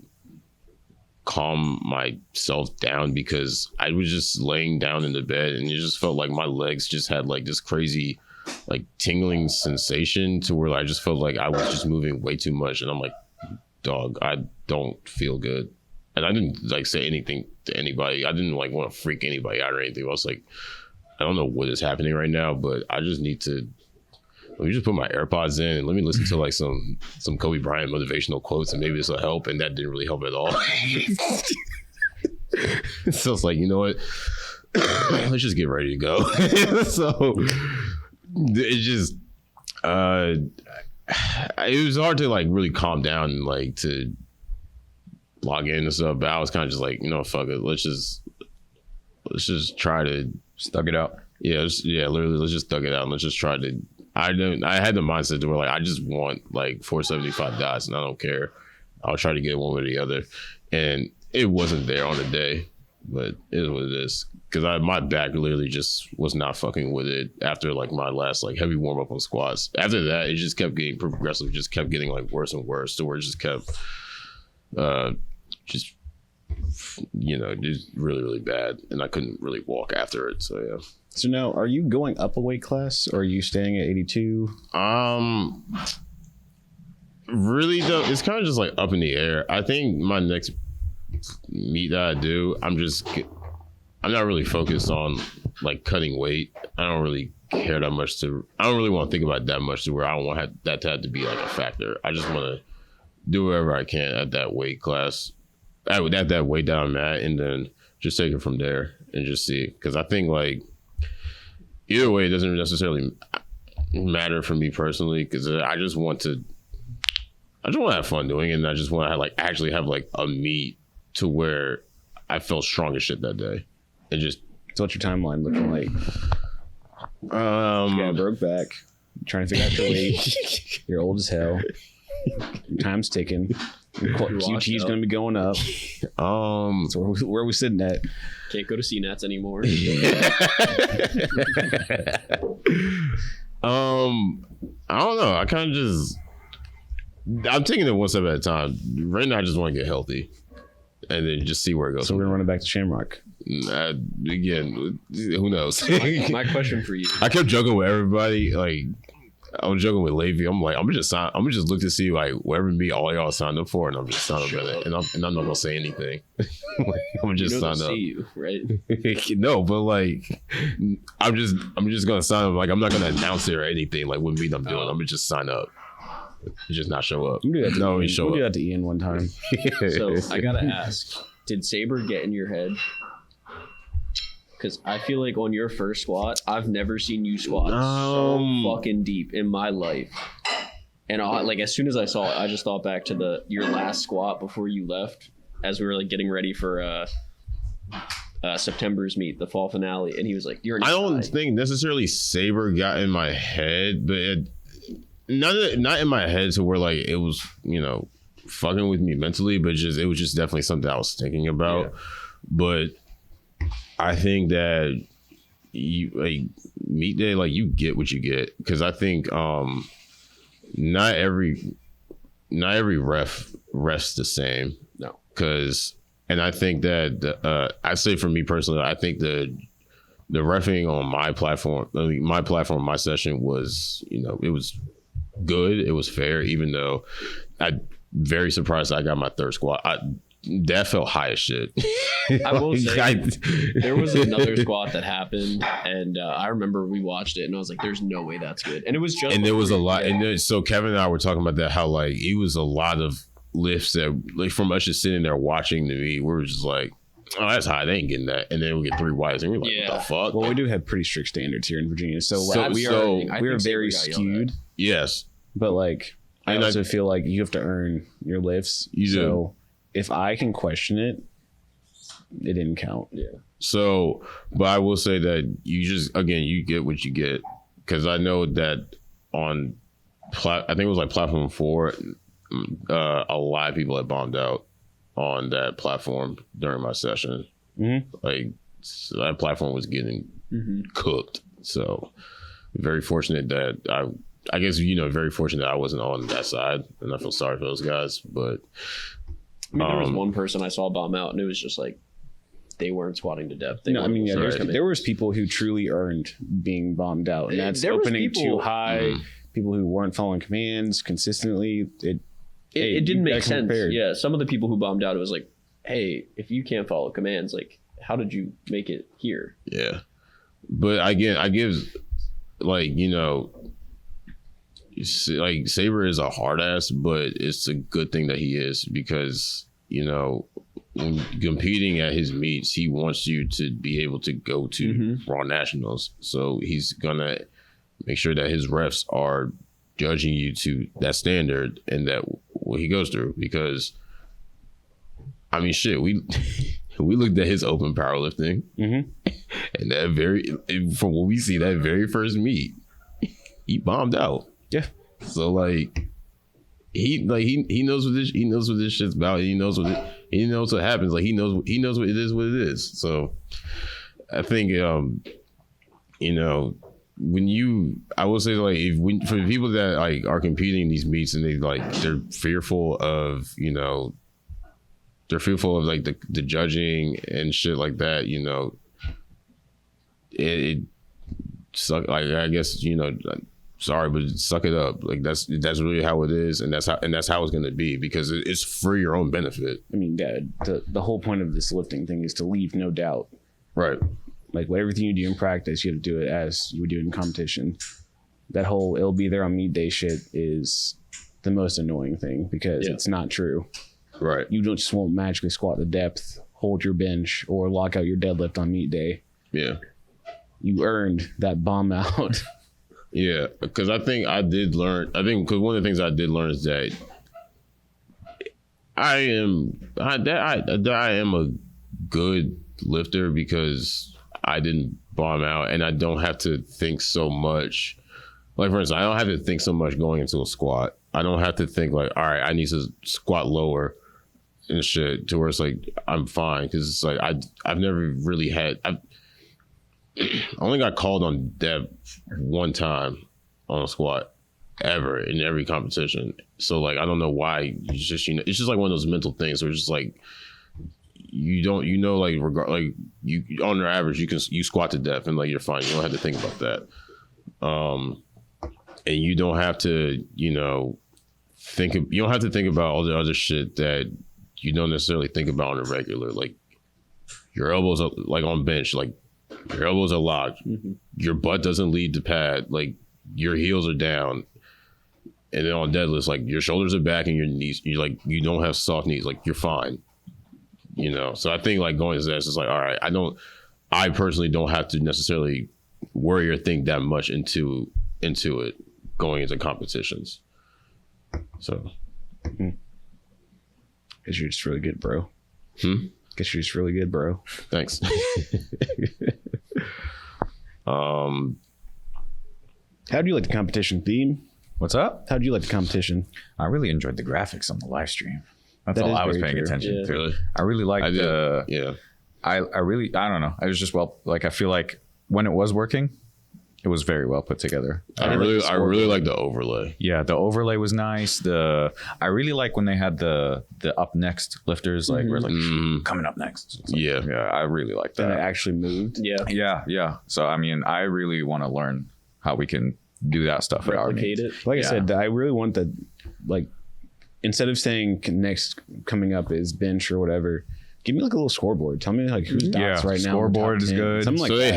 calm myself down, because I was just laying down in the bed and it just felt like my legs just had like this crazy like tingling sensation to where I just felt like I was just moving way too much. And I'm like, dog, I don't feel good. And I didn't like say anything to anybody. I didn't like want to freak anybody out or anything. I was like, I don't know what is happening right now, but I just need to, let me just put my AirPods in and let me listen to like some Kobe Bryant motivational quotes, and maybe this will help. And that didn't really help at all. So it's like, you know what? Let's just get ready to go. So it just, it was hard to like really calm down and like to log in and stuff. But I was kind of just like, you know, fuck it. Let's just try to Stuck it out. Yeah, literally, let's just thug it out and let's just try to. I had the mindset to where like I just want like 475 dots and I don't care. I'll try to get one way or the other, and it wasn't there on the day, but it is what it is. Because my back literally just was not fucking with it after like my last like heavy warm up on squats. After that, it just kept getting progressive, just kept getting like worse and worse, to where it just kept just, you know, just really, really bad, and I couldn't really walk after it. So yeah. So now, are you going up a weight class, or are you staying at 82? Really though, it's kind of just like up in the air. I think my next meet that I do, I'm not really focused on like cutting weight. I don't really care that much I don't really want to think about it that much to where I don't want that to have to be like a factor. I just want to do whatever I can at that weight class, at that weight that I'm at, and then just take it from there and just see. Because I think like either way, it doesn't necessarily matter for me personally, because I just want to have fun doing it, and I just want to like actually have like a meet to where I felt strong as shit that day. And just, so what's your timeline looking like? You got a broke back, trying to figure out your weight. You're old as hell. Time's ticking. QT is going to be going up. So where are we sitting at? Can't go to CNATs anymore. I don't know. I kind of just, I'm taking it one step at a time. Right now, I just want to get healthy, and then just see where it goes. So we're gonna run it back to Shamrock. Again, who knows? My question for you. I kept joking with everybody. Like, I was joking with Levy. I'm like, I'm gonna just look to see like whatever meet all y'all signed up for, and I'm just signed up with it, and I'm not gonna say anything. Like, I'm just signed up. See you, right? No, but like, I'm just gonna sign up. Like, I'm not gonna announce it or anything. Like, what meet I'm doing, I'm gonna just sign up. Just not show up. We'll do that to Ian one time. So I gotta ask, did Saber get in your head? Because I feel like on your first squat, I've never seen you squat so fucking deep in my life. And like as soon as I saw it, I just thought back to your last squat before you left, as we were like getting ready for September's meet, the fall finale, and he was like, "You're." I don't think necessarily Saber got in my head, but not in my head to where like it was, you know, fucking with me mentally, but it was just definitely something I was thinking about. Yeah. But I think that you like meet day, like you get what you get, because I think not every ref refs the same. No, because And I think that I say for me personally, I think the reffing on my platform, my session was, it was good. It was fair, even though I'm very surprised I got my third squat. That felt high as shit. I will say, there was another squat that happened, and I remember we watched it, and I was like, "There's no way that's good." And it was just, and there was a lot. And then, so Kevin and I were talking about that, how like it was a lot of lifts that, like, from us just sitting there watching the meet, we were just like, "Oh, that's high. They ain't getting that." And then we get 3 whites, and we're like, "What the fuck?" Well, we do have pretty strict standards here in Virginia, so we are very skewed. Yes, but like I also feel like you have to earn your lifts. You so do. If I can question it, it didn't count. Yeah. So, but I will say that you get what you get, because I know that on I think it was like platform 4, a lot of people had bombed out on that platform during my session. Mm-hmm. Like, so that platform was getting cooked. So very fortunate that I guess, very fortunate that I wasn't on that side, and I feel sorry for those guys. But I mean, there was one person I saw bomb out, and it was just like they weren't squatting to depth. There was people who truly earned being bombed out, and that's opening too high. People who weren't following commands consistently. It didn't make sense. Yeah, some of the people who bombed out, it was like, hey, if you can't follow commands, like, how did you make it here? Yeah, but again, I give, like, like, Saber is a hard ass, but it's a good thing that he is, because when competing at his meets, he wants you to be able to go to Raw Nationals. So he's gonna make sure that his refs are judging you to that standard and that what he goes through. Because I mean, shit, we looked at his open powerlifting, and from what we see, that very first meet, he bombed out. Yeah. So like he knows what this shit's about. He knows what happens. Like he knows what it is. So I think I will say, like, for the people that like are competing in these meets and they're fearful of like the judging and shit like that, it suck. Like, I guess, sorry, but suck it up. Like, that's really how it is, and that's how it's going to be, because it's for your own benefit. I mean, the whole point of this lifting thing is to leave no doubt. Right. Like, everything you do in practice, you have to do it as you would do it in competition. That whole it'll be there on meet day shit is the most annoying thing, because it's not true. Right. You just won't magically squat the depth, hold your bench, or lock out your deadlift on meet day. Yeah. You earned that bomb out. Yeah, because I think because one of the things I did learn is that I am a good lifter because I didn't bomb out, and I don't have to think so much. Like, for instance, I don't have to think so much going into a squat. I don't have to think like, all right, I need to squat lower and shit, to where it's like I'm fine, because it's like I've never really had. I only got called on depth one time on a squat ever in every competition. So like, I don't know why. It's just like one of those mental things where it's just like like you on your average you squat to depth and like you're fine. You don't have to think about that. And you don't have to you don't have to think about all the other shit that you don't necessarily think about on a regular. Like, your elbows are, like, on bench, like, your elbows are locked. Your butt doesn't lead the pad. Like, your heels are down. And then on deadlifts, like, your shoulders are back and your knees, you don't have soft knees. Like, you're fine. So I think, like, going to that, it's just like, all right, I personally don't have to necessarily worry or think that much into it going into competitions. So. Guess you're just really good, bro. Guess you're just really good, bro. Thanks. How do you like the competition theme? What's up? How do you like the competition? I really enjoyed the graphics on the live stream. That's all I was paying attention to. Really? I really liked yeah. I don't know. I was just, I feel like when it was working, It was very well put together. I really like the overlay. Yeah, the overlay was nice. I really like when they had the up next lifters, like we're like coming up next. Like, yeah, I really like that. And it actually moved. Yeah. So I mean, I really want to learn how we can do that stuff. Replicate it. Like I said, I really want the like instead of saying next coming up is bench or whatever. Give me like a little scoreboard. Tell me like who's dots right now. Scoreboard is good. Something like so that.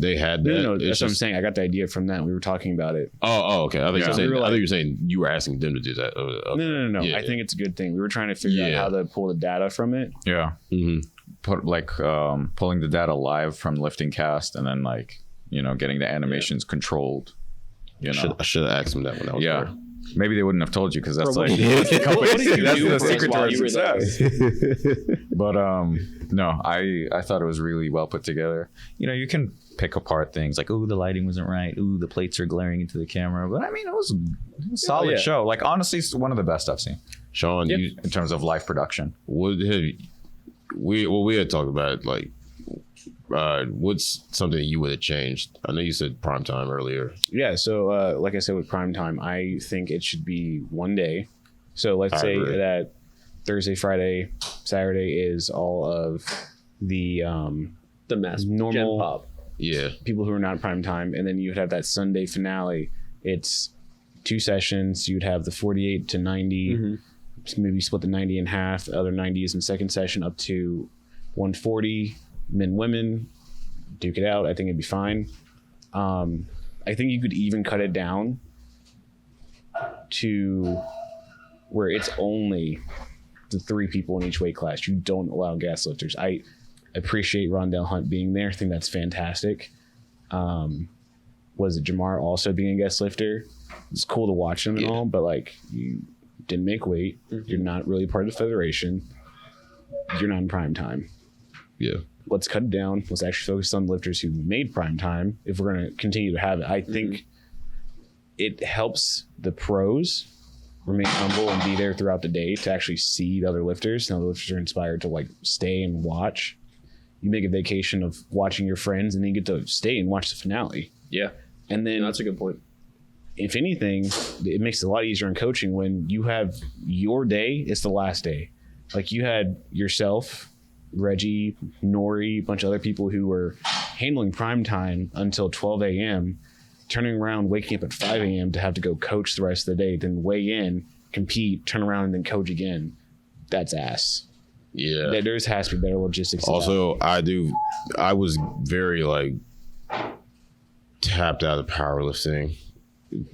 they had that. No, that's what I'm saying. I got the idea from that. We were talking about it. Oh, okay. I thought you were saying you were asking them to do that. Okay. No. I think it's a good thing. We were trying to figure out how to pull the data from it. Yeah. Mm-hmm. Put like pulling the data live from lifting cast and then like, you know, getting the animations controlled. You know, I should have asked them that when I was there. Maybe they wouldn't have told you because that's what the secret to our success. But no, I thought it was really well put together. You know, you can pick apart things like, oh, the lighting wasn't right. Ooh, the plates are glaring into the camera. But I mean, it was a solid show. Like honestly, it's one of the best I've seen. Sean, in terms of live production. We had talked about like. What's something you would have changed? I know you said prime time earlier. Yeah, so like I said with prime time, I think it should be one day. So let's say that Thursday, Friday, Saturday is all of the mass normal Gen Pop. People who are not prime time, and then you'd have that Sunday finale. It's 2 sessions. You'd have the 48 to 90, maybe split the 90 in half. The other 90 is in second session up to 140. Men, women, duke it out. I think it'd be fine. I think you could even cut it down to where it's only the 3 people in each weight class. You don't allow gas lifters. I appreciate Rondell Hunt being there. I think that's fantastic. Was it Jamar also being a guest lifter? It's cool to watch him and all, but like you didn't make weight. You're not really part of the federation. You're not in prime time. Yeah. Let's cut it down. Let's actually focus on lifters who made prime time if we're going to continue to have it. I think it helps the pros remain humble and be there throughout the day to actually see the other lifters. And the lifters are inspired to like stay and watch. You make a vacation of watching your friends and then you get to stay and watch the finale. Yeah. And then that's a good point. If anything, it makes it a lot easier in coaching when you have your day, it's the last day. Like you had yourself, Reggie, Nori, a bunch of other people who were handling prime time until 12 a.m., turning around, waking up at 5 a.m. to have to go coach the rest of the day, then weigh in, compete, turn around, and then coach again. That's ass. Yeah. There has to be better logistics. Also, I was very like tapped out of powerlifting.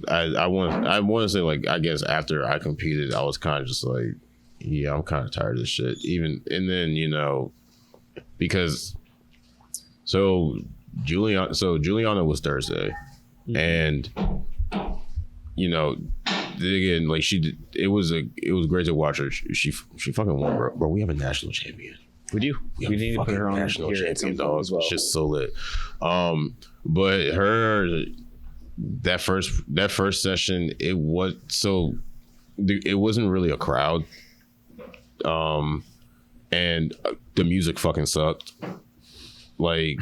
I want to say like, I guess after I competed, I was kind of just like, yeah, I'm kind of tired of this shit. And then, you know, because Juliana was Thursday, and you know, again, like it was great to watch her. She fucking won, bro. We have a national champion. We do. We need to put her on national here champion, dog. As well. It's just so lit. But that first session, it wasn't really a crowd. And the music fucking sucked. Like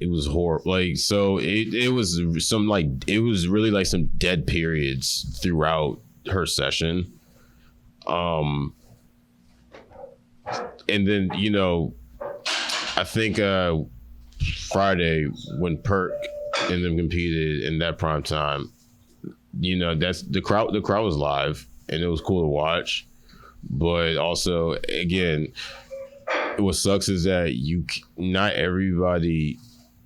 it was horrible. Like, so it was really like some dead periods throughout her session. And then, you know, I think Friday when Perk and them competed in that prime time, you know, that's the crowd was live and it was cool to watch. But also, again, what sucks is that not everybody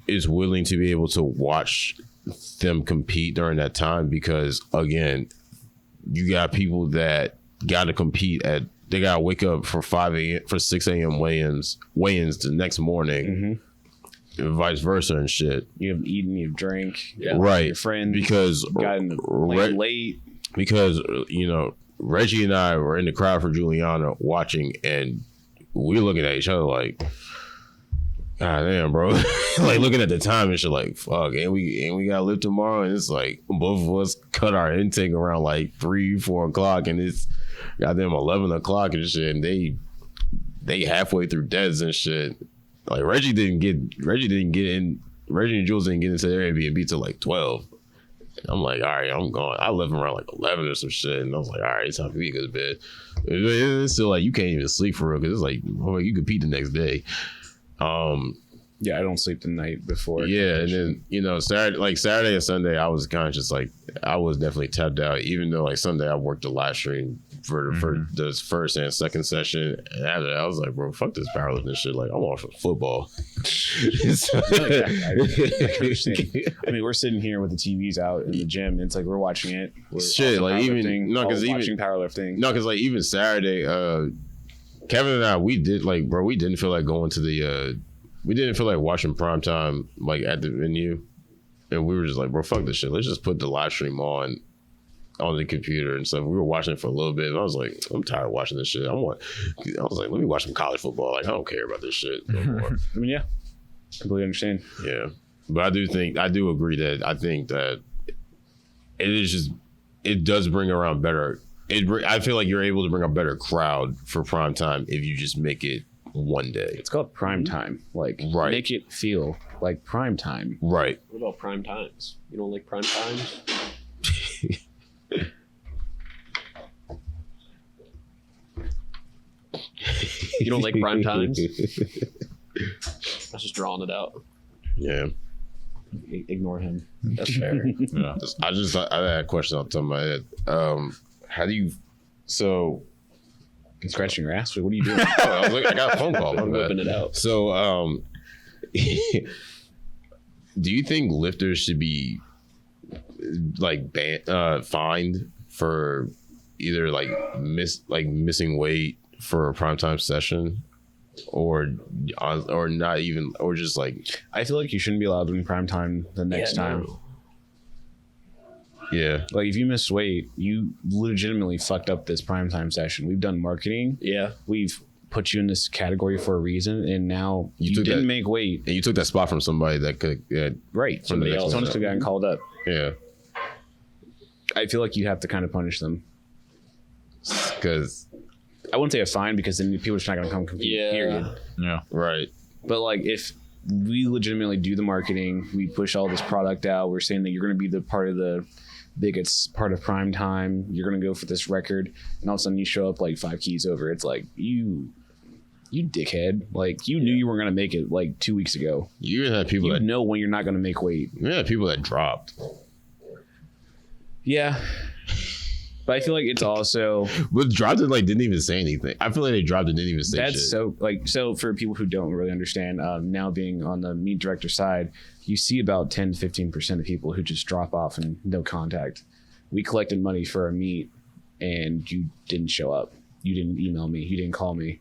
is willing to be able to watch them compete during that time because, again, you got people that got to compete they got to wake up for 6 a.m. weigh-ins the next morning, and vice versa and shit. You have eaten, you've drank, right? Your friends because got in the late because you know. Reggie and I were in the crowd for Juliana watching, and we looking at each other like, God damn, bro. Like looking at the time and shit like, fuck, and we gotta live tomorrow. And it's like both of us cut our intake around like 3-4 o'clock, and it's goddamn 11 o'clock and shit. And they halfway through deads and shit. Like Reggie didn't get in Reggie and Jules didn't get into their Airbnb till like 12. I'm like, all right, I'm going. I left around like 11 or some shit, and I was like, all right, it's time for me to go to bed. It's still like you can't even sleep for real because it's like, oh, you compete the next day. Yeah, I don't sleep the night before. Yeah, and then Saturday and Sunday, I was kind of just like I was definitely tapped out. Even though like Sunday I worked the live stream for the first and second session, and after that I was like, bro, fuck this powerlifting shit. Like I'm watching football. I mean, we're sitting here with the TVs out in the gym. And it's like we're watching it. We're shit, like even watching powerlifting. No, because like even Saturday, Kevin and I we didn't feel like going to the. We didn't feel like watching primetime like at the venue, and we were just like, bro, fuck this shit. Let's just put the live stream on the computer and stuff. We were watching it for a little bit, and I was like, I'm tired of watching this shit. I was like, let me watch some college football. Like I don't care about this shit no more. I mean, yeah, completely understand. Yeah, but I do agree that I think that it does bring around better. I feel like you're able to bring a better crowd for primetime if you just make it one day. It's called prime time. Like, make it feel like prime time. Right. What about prime times? You don't like prime times? You don't like prime times? I was just drawing it out. Yeah. Ignore him. That's fair. Yeah. I had a question off the top of my head. How do you? So. Scratching your ass? What are you doing? I got a phone call. I'm whipping it out. So, do you think lifters should be like fined for either like missing weight for a primetime session, or not even, or just like? I feel like you shouldn't be allowed in primetime the next time. No. Yeah. Like if you miss weight, you legitimately fucked up this primetime session. We've done marketing. Yeah. We've put you in this category for a reason, and now you didn't make weight. And you took that spot from somebody that could right. Somebody else. Someone could have gotten called up. Yeah. I feel like you have to kind of punish them. Because I wouldn't say a fine because then people are just not going to come compete. Yeah. Period. Yeah. Right. But like if we legitimately do the marketing, we push all this product out, we're saying that you're going to be the part of the biggest part of prime time, you're going to go for this record, and all of a sudden you show up like 5 keys over. It's like, you dickhead. Like you knew you weren't going to make it like 2 weeks ago. You even had people that know when you're not going to make weight. You had people that dropped. Yeah. But I feel like it's also but dropped and like didn't even say anything. I feel like they dropped and didn't even say that's shit. So for people who don't really understand, now being on the meet director side, you see about 10 to 15% of people who just drop off and no contact. We collected money for a meet and you didn't show up. You didn't email me. You didn't call me.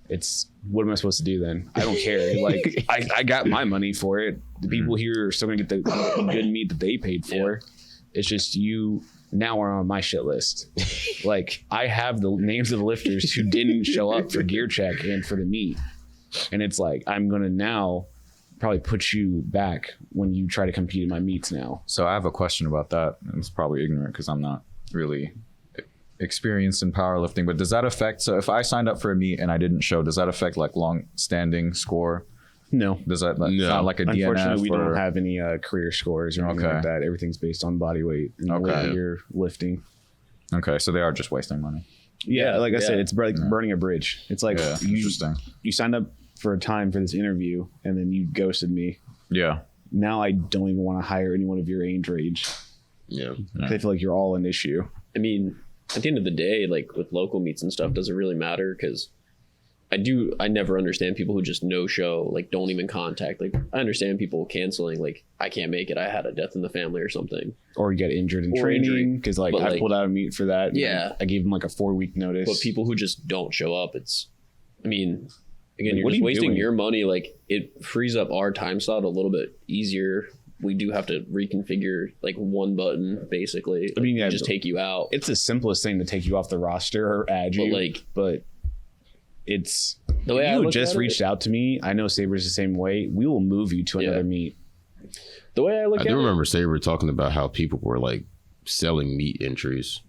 It's what am I supposed to do then? I don't care. Like I got my money for it. The people here are still gonna get the good meat that they paid for. Yeah. It's just you now are on my shit list. Like I have the names of the lifters who didn't show up for gear check and for the meet. And it's like, I'm going to now probably put you back when you try to compete in my meets now. So I have a question about that. It's probably ignorant because I'm not really experienced in powerlifting, but does that affect, so if I signed up for a meet and I didn't show, does that affect like long standing score? No. Does that not like a DNF? Unfortunately, we don't have any career scores or anything like that. Everything's based on body weight and the weight that you're lifting. Okay, so they are just wasting money. Yeah, like I said, it's like burning a bridge. It's like you signed up for a time for this interview and then you ghosted me. Yeah. Now I don't even want to hire anyone of your age range. Yeah. I feel like you're all an issue. I mean, at the end of the day, like with local meets and stuff, doesn't really matter because I never understand people who just no show, like don't even contact. Like I understand people canceling, like I can't make it. I had a death in the family or something. Or you get injured in training because like I pulled out a meet for that. Yeah. I gave them like a 4-week notice. But people who just don't show up, I mean, again, you're just wasting your money. Like it frees up our time slot a little bit easier. We do have to reconfigure like one button basically. Like, I mean, just take you out. It's the simplest thing to take you off the roster or add you. But it's the way you just reached out to me. I know Saber's the same way. We will move you to another meet. The way I look at it, I do remember Saber talking about how people were like selling meat entries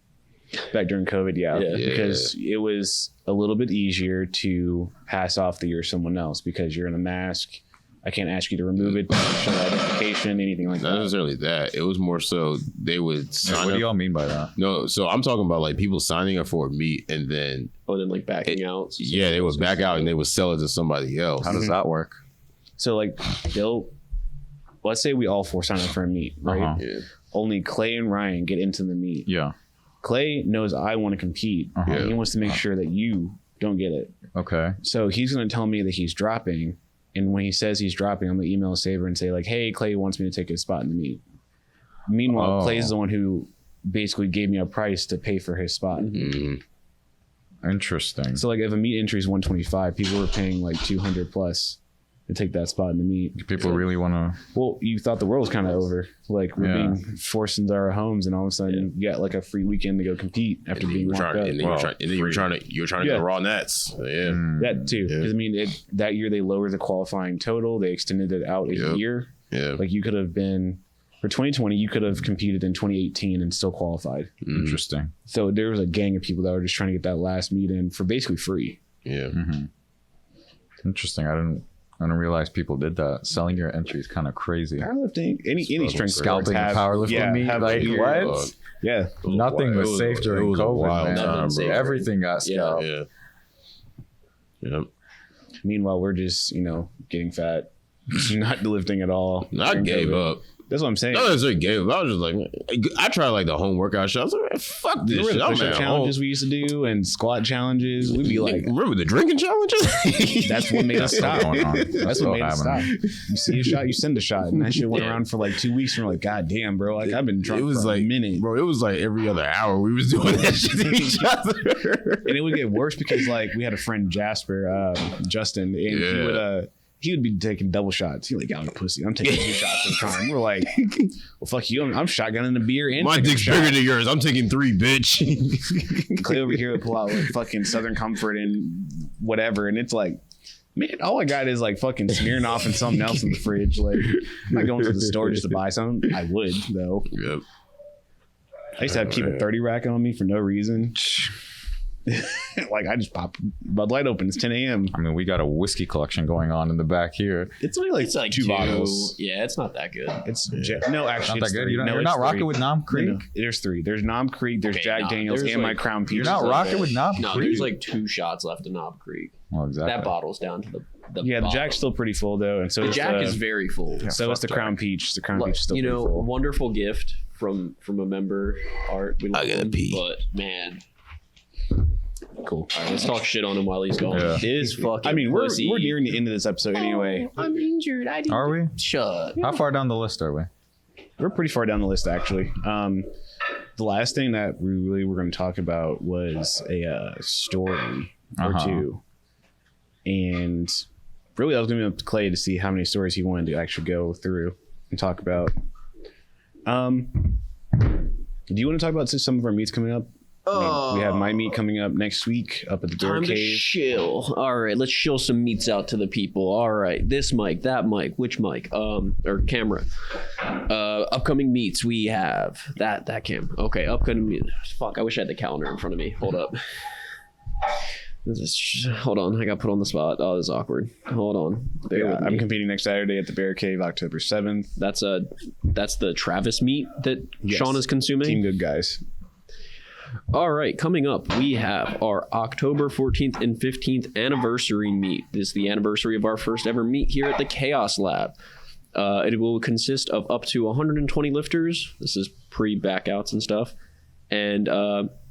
back during COVID. Because it was a little bit easier to pass off that you're someone else because you're in a mask. I can't ask you to remove it, show identification, anything like that. Not necessarily that. It was more so they would sign up. What do y'all mean by that? No, so I'm talking about like people signing up for a meet and then like backing out. Yeah, they would back out and they would sell it to somebody else. How does that work? So like let's say we all 4 sign up for a meet, right? Uh-huh. Yeah. Only Clay and Ryan get into the meet. Yeah. Clay knows I want to compete. And he wants to make sure that you don't get it. Okay. So he's going to tell me that he's dropping. And when he says he's dropping, I'm going to email Saber and say like, hey, Clay wants me to take his spot in the meet. Meanwhile, Clay's the one who basically gave me a price to pay for his spot. Interesting. So like if a meet entry is 125, people were paying like 200 plus to take that spot in the meet. People really want to. Well, you thought the world was kind of over. Like we're being forced into our homes, and all of a sudden you got like a free weekend to go compete after being locked up. And then you were trying to get the Raw Nats. Yeah, that too. Because I mean, that year they lowered the qualifying total. They extended it out a year. Yeah, like you could have been for 2020. You could have competed in 2018 and still qualified. Interesting. So there was a gang of people that were just trying to get that last meet in for basically free. Yeah. Interesting. I didn't realize people did that. Selling your entry is kind of crazy. Powerlifting, any strength scalping a powerlifting meet, like what? Yeah, nothing was safe during COVID, man. Time, everything got scalped. Yeah. Meanwhile, we're just getting fat, not lifting at all. I gave up. That's what I'm saying. No, I gave up. I was just like, I tried like the home workout shit. I was like, man, fuck this shit. Push-up challenges we used to do and squat challenges. We'd be like, remember the drinking challenges? That's what made us stop. That's what made us stop. You see a shot, you send a shot, and that shit went around for like 2 weeks. And we're like, God damn, bro! Like I've been drunk for a minute, bro. It was like every other hour we was doing that shit to each other, and it would get worse because like we had a friend Jasper, Justin, and he would be taking double shots. He's like, I'm a pussy. I'm taking 2 shots at a time. We're like, well, fuck you. I'm shotgunning the beer. And my dick's bigger than yours. I'm taking 3, bitch. Clay over here would pull out like fucking Southern Comfort and whatever. And it's like, man, all I got is like fucking Smirnoff and something else in the fridge. Like, I'm not going to the store just to buy something. I would, though. Yep. I used to have to keep a 30 rack on me for no reason. Like I just pop Bud Light open. It's 10 a.m. I mean, we got a whiskey collection going on in the back here. It's only like 2 bottles. Yeah, it's not that good. It's no, actually, not that good. You're not rocking with Nom Creek. No, there's 3. There's Nom Creek. There's Jack Daniels and my Crown Peach. You're not rocking with Nom Creek. No, there's like 2 shots left in Knob Creek. Well, exactly. That bottle's down to the the Jack's still pretty full though, and so the Jack is very full. Yeah, so it's the Crown Peach. The Crown Peach is still pretty full. Wonderful gift from a member. Art. I gotta pee, but man. Cool. All right, let's talk shit on him while he's gone. Yeah. This fucking. I mean, we're nearing the end of this episode anyway. I'm injured. Are we? Shut. How far down the list are we? We're pretty far down the list, actually. The last thing that we really were going to talk about was a story or two, and really, I was going to be up to Clay to see how many stories he wanted to actually go through and talk about. Do you want to talk about some of our meets coming up? We have my meet coming up next week up at the Bear Cave. Time to chill. All right, let's chill some meets out to the people. All right, this mic, that mic, which mic? Or camera. Upcoming meets we have that camera. Okay, upcoming meets. Fuck, I wish I had the calendar in front of me. Hold up. Hold on, I got put on the spot. Oh, this is awkward. Hold on. I'm competing next Saturday at the Bear Cave, October 7th. That's the Travis meet that Sean is consuming. Team Good Guys. All right, coming up, we have our October 14th and 15th anniversary meet. This is the anniversary of our first ever meet here at the chaoslab. It will consist of up to 120 lifters. This is pre-backouts and stuff. And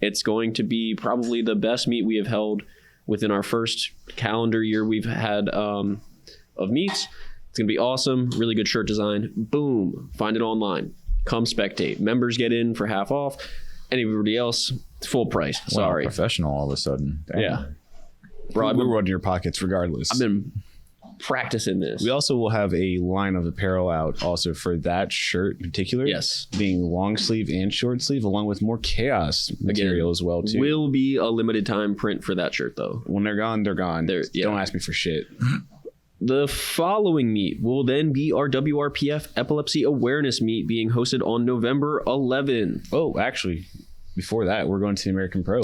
it's going to be probably the best meet we have held within our first calendar year we've had of meets. It's going to be awesome. Really good shirt design. Boom. Find it online. Come spectate. Members get in for half off. Anybody else, full price. Sorry. Wow, professional all of a sudden. Damn. Yeah. Bro, we're running your pockets regardless. I've been practicing this. We also will have a line of apparel out also for that shirt in particular. Yes. Being long sleeve and short sleeve, along with more chaos material as well, too. Will be a limited time print for that shirt, though. When they're gone, they're gone. Don't ask me for shit. The following meet will then be our WRPF Epilepsy Awareness Meet being hosted on November 11th. Oh, actually, before that, we're going to the American Pro.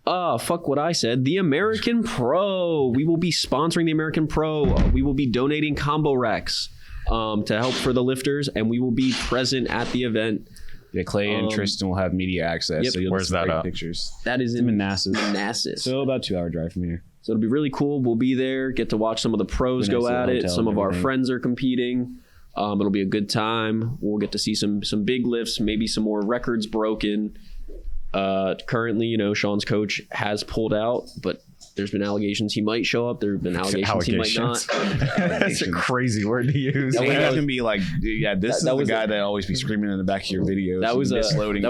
Fuck what I said. The American Pro. We will be sponsoring the American Pro. We will be donating combo racks to help for the lifters, and we will be present at the event. Yeah, Clay and Tristan will have media access. Yep. So you'll Where's that at? pictures. That is in Manassas. So about 2 hour drive from here. So it'll be really cool. We'll be there, get to watch some of the pros go at it. Some of our friends are competing. It'll be a good time. We'll get to see some big lifts, maybe some more records broken. Currently, Sean's coach has pulled out, but there's been allegations he might show up. There have been allegations he might not. That's a crazy word to use. That can be like, this is the guy that always be screaming in the back of your videos. That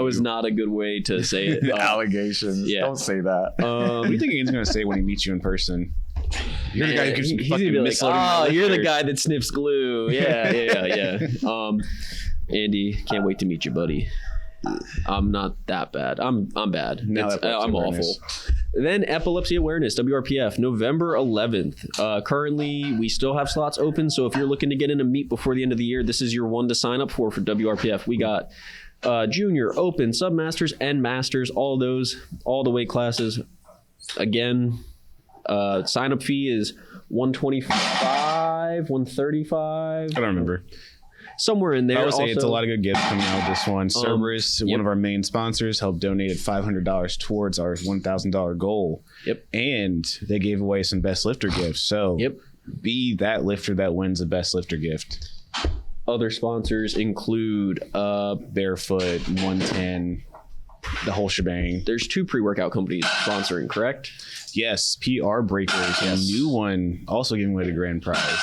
was not a good way to say it. Allegations. Yeah. Don't say that. What do you think he's going to say when he meets you in person? You're the guy who keeps fucking misloading. You're the guy that sniffs glue. Yeah. Andy, can't wait to meet you, buddy. I'm not that bad. I'm bad. I'm awful. Then epilepsy awareness, WRPF, November 11th. Currently, we still have slots open. So if you're looking to get in a meet before the end of the year, this is your one to sign up for WRPF. We got junior, open, submasters, and masters. All the weight classes. Again, sign up fee is $125, $135. I don't remember. Somewhere in there. I would say it's a lot of good gifts coming out of this one. Cerberus, one of our main sponsors, helped donate $500 towards our $1,000 goal. Yep. And they gave away some best lifter gifts. So be that lifter that wins the best lifter gift. Other sponsors include Barefoot, 110, the whole shebang. There's 2 pre-workout companies sponsoring, correct? Yes, PR Breakers, a new one, also giving away the grand prize.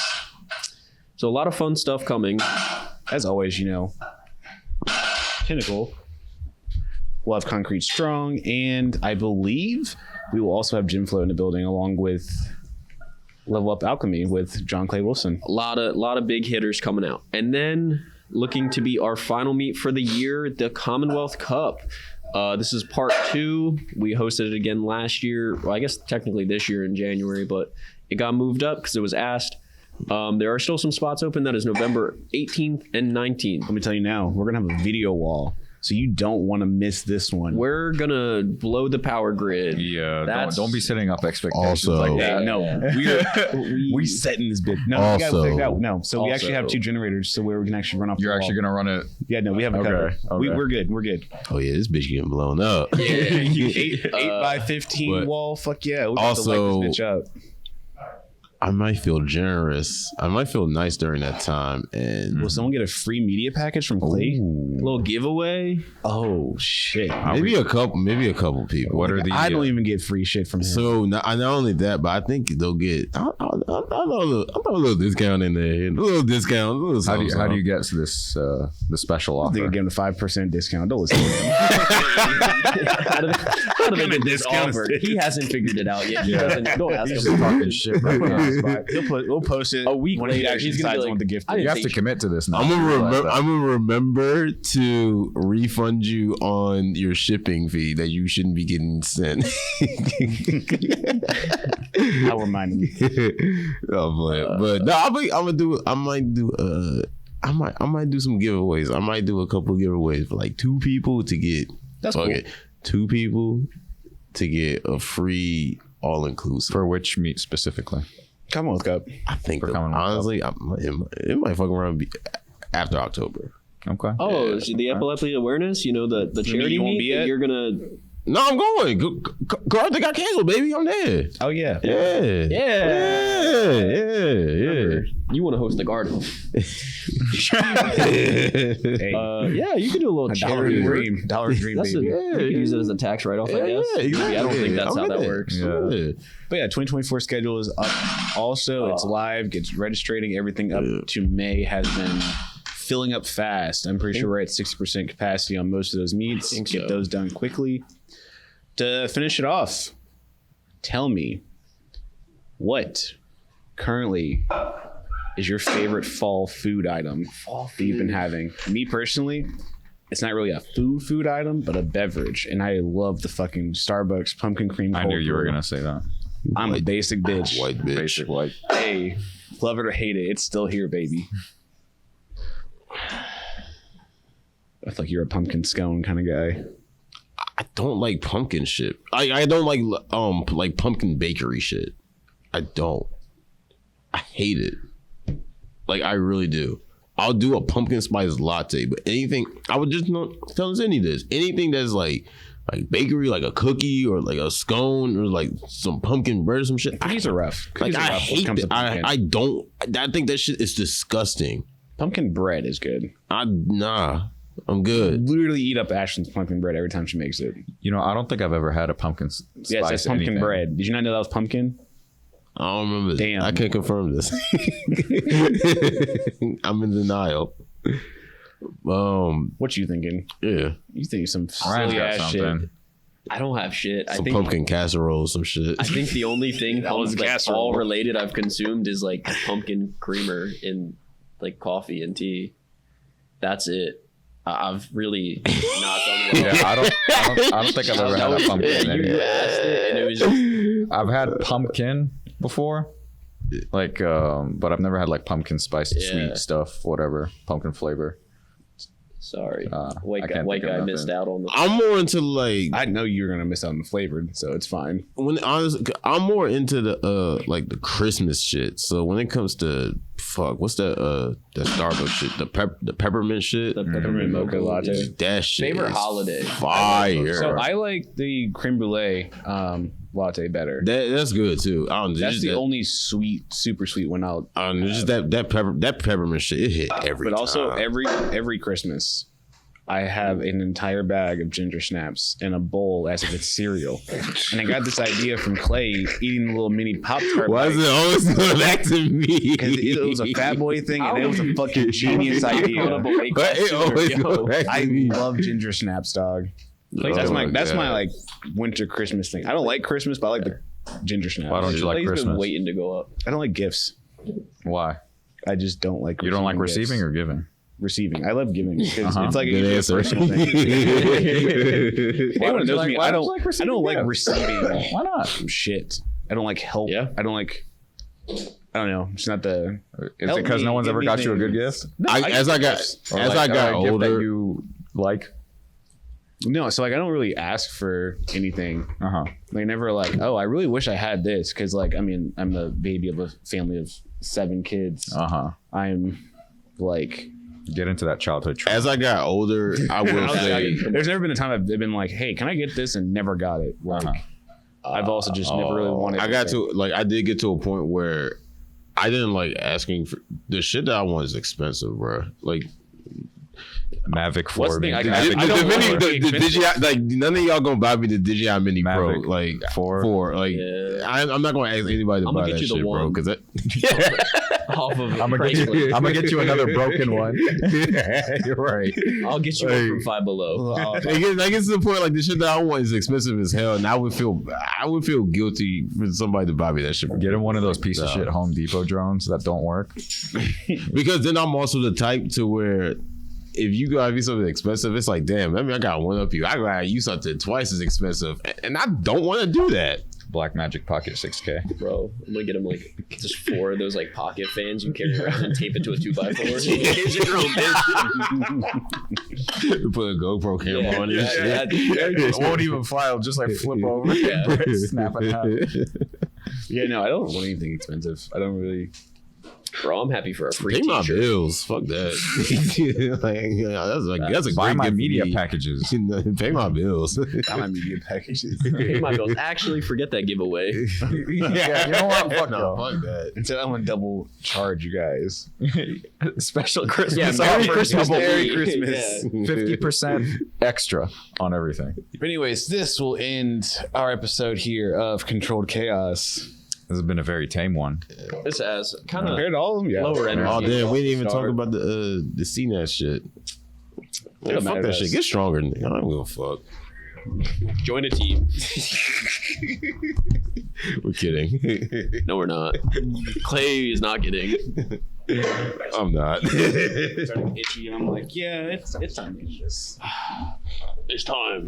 So a lot of fun stuff coming. As always, Pinnacle. We'll have Concrete Strong, and I believe we will also have Gym Flow in the building, along with Level Up Alchemy with John Clay Wilson. A lot of big hitters coming out. And then looking to be our final meet for the year, the Commonwealth Cup. This is part 2. We hosted it again last year. Well, I guess technically this year in January, but it got moved up because it was asked. There are still some spots open. That is November 18th and 19th. Let me tell you now, we're going to have a video wall. So you don't want to miss this one. We're going to blow the power grid. Yeah, don't be setting up expectations like that. No, we setting this bit. No, we got to figure it out. No, so we actually have 2 generators, so where we can actually run off. You're actually going to run it? Yeah, no, we have it covered. Okay. We're good. Oh yeah, this bitch getting blown up. Yeah, 8 by 15 wall. Fuck yeah. We got to light this bitch up. I might feel generous. I might feel nice during that time. And will someone get a free media package from Clay? Little giveaway? Oh shit! Maybe a couple people. What are the? I don't even get free shit from him. So not only that, but I think they'll get. I'll throw a little discount in there. A little discount. How do you get to this the special offer? They give him a 5% discount. Don't listen to him. How do they get this offer? He hasn't figured it out yet. Don't ask him. He's talking shit right now. We'll post it a week when later. he actually decides on the gift. You have to commit to this now. I'm gonna remember to refund you on your shipping fee that you shouldn't be getting sent. I'll remind him. But no, I might do some giveaways. I might do a couple giveaways for like 2 people to get. That's cool. 2 people to get a free all-inclusive. For which meet specifically? Commonwealth Cup. I think honestly, it might fuck around after October. Okay. Oh, the epilepsy awareness. The charity meet that you're gonna. No, I'm going. Garden got canceled, baby. I'm there. Oh yeah. Yeah. You want to host the garden? Yeah, you can do a little charity dream. Dollar dream, baby. You can use it as a tax write-off, I guess. Exactly. I don't think that's how that works. Yeah. But yeah, 2024 schedule is up. Also, it's live. Gets registering. Everything up to May has been filling up fast. I'm pretty sure we're at 60% capacity on most of those meets. Get those done quickly. To finish it off, tell me what currently is your favorite fall food item that you've been having? Me personally, it's not really a food item, but a beverage. And I love the fucking Starbucks pumpkin cream cold I knew you were brew. going to say that. I'm a basic bitch. White bitch. Basic white. Hey, love it or hate it, it's still here, baby. I feel like you're a pumpkin scone kind of guy. I don't like pumpkin shit. I don't like pumpkin bakery shit. I don't. I hate it. Like, I really do. I'll do a pumpkin spice latte, but anything, I would just not tell us any of this. Anything that's like bakery, like a cookie or like a scone or like some pumpkin bread or some shit. Cookies are rough. Like, I hate that. I think that shit is disgusting. Pumpkin bread is good. Nah, I'm good. Literally eat up Ashton's pumpkin bread every time she makes it. You know, I don't think I've ever had a pumpkin spice. Yeah, it's pumpkin anything. bread. Did you not know that was pumpkin? I don't remember. Damn. I can't confirm this. I'm in denial. What you thinking? Yeah. You think some Ryan's silly got ass something. shit. I don't have shit. Some pumpkin casserole, some shit. I think the only thing That was like, casserole. all related I've consumed is like pumpkin creamer in like coffee and tea. That's it. I've really not done well. Yeah, I don't think I've ever had a pumpkin. You asked it, and it was just I've had pumpkin before, like, but I've never had like pumpkin spice, sweet stuff, whatever, pumpkin flavor. sorry. I White can't think of guy nothing. missed out on the. I'm more into like I know you're gonna miss out on the flavored, so it's fine. I'm more into the like the Christmas shit. So when it comes to what's that Starbucks shit? The peppermint shit. The peppermint mocha latte. That shit. Favorite is holiday. Fire. So I like the creme brulee latte better. That's good too. That's the only sweet, super sweet one out. Just that peppermint shit. It hit every. But also time. every Christmas, I have an entire bag of ginger snaps in a bowl as if it's cereal. And I got this idea from Clay eating a little mini Pop-Tart. Why is it always going back to me? Because it was a fat boy thing and it was a fucking genius idea. But it always goes back to I me. love ginger snaps, dog. Like, that's my like winter Christmas thing. I don't like Christmas, but I like the ginger snaps. Why don't you like Clay's been Christmas? waiting to go up. I don't like gifts. Why? I just don't like. You don't like receiving gifts. or giving? Receiving. I love giving because it's like Good a answer. personal thing. Anyone knows me. I don't like receiving. Why not? Shit. I don't like help. Yeah. I don't like. I don't know. It's not the. Is Help it because me, no one's give ever me got you a good things. gift? No, As I got Or like, got a gift older, that you like? No, so like I don't really ask for anything. Like never like, oh, I really wish I had this because like I mean I'm the baby of a family of 7 kids. I'm like. Get into that childhood trauma. as I got older, I will say There's never been a time I've been like, hey, can I get this and never got it. Like I've also just never really wanted. I did get to a point where I didn't like asking for the shit that I want is expensive, bro. Like Mavic 4. What's the thing? I the Digi, like none of y'all gonna buy me the DJI Mini Pro, Mavic like 4. Like Yeah. I'm not gonna ask anybody to I'm buy gonna that get you shit, the bro. one. Because Off of I'm gonna get you another broken one. you're right. I'll get you one from Five Below. It gets to the point like the shit that I want is expensive as hell, and I would feel guilty for somebody to buy me that shit. Get him one of those piece of shit Home Depot drones that don't work. Because then I'm also the type to where if you gotta be something expensive, it's like, damn, I mean, I gotta one up you. I gotta use something twice as expensive, and I don't want to do that. Black Magic Pocket 6K. Bro, I'm gonna get him like just 4 of those like pocket fans you carry around and tape it to a 2x4. Put a GoPro camera on it. It won't even file, just like flip over. Snap it out. Yeah, no, I don't want anything expensive. I don't really. Bro, I'm happy for a free Pay my t-shirt. bills. Fuck that. That's a Buy great my gift media for me. packages. Pay my bills. Buy my media packages. Pay my bills. Actually, forget that giveaway. Yeah, you know what? Fuck no, no. fuck that. Instead, I'm gonna double charge you guys. Special Christmas. Yeah, offer. Merry Christmas. Merry Double- Christmas. Yeah. 50% extra on everything. But anyways, this will end our episode here of Controlled Chaos. This has been a very tame one. This has kind of Compared to all of them, yeah. lower energy. Oh damn, we didn't even talk Start. about the CNAS shit. Yeah, Doesn't fuck matter that to shit. us. Get stronger, nigga. I don't give a fuck. Join a team. We're kidding. No, we're not. Clay is not kidding. I'm not. Starting itchy, and I'm like, yeah, it's time to do this. It's time.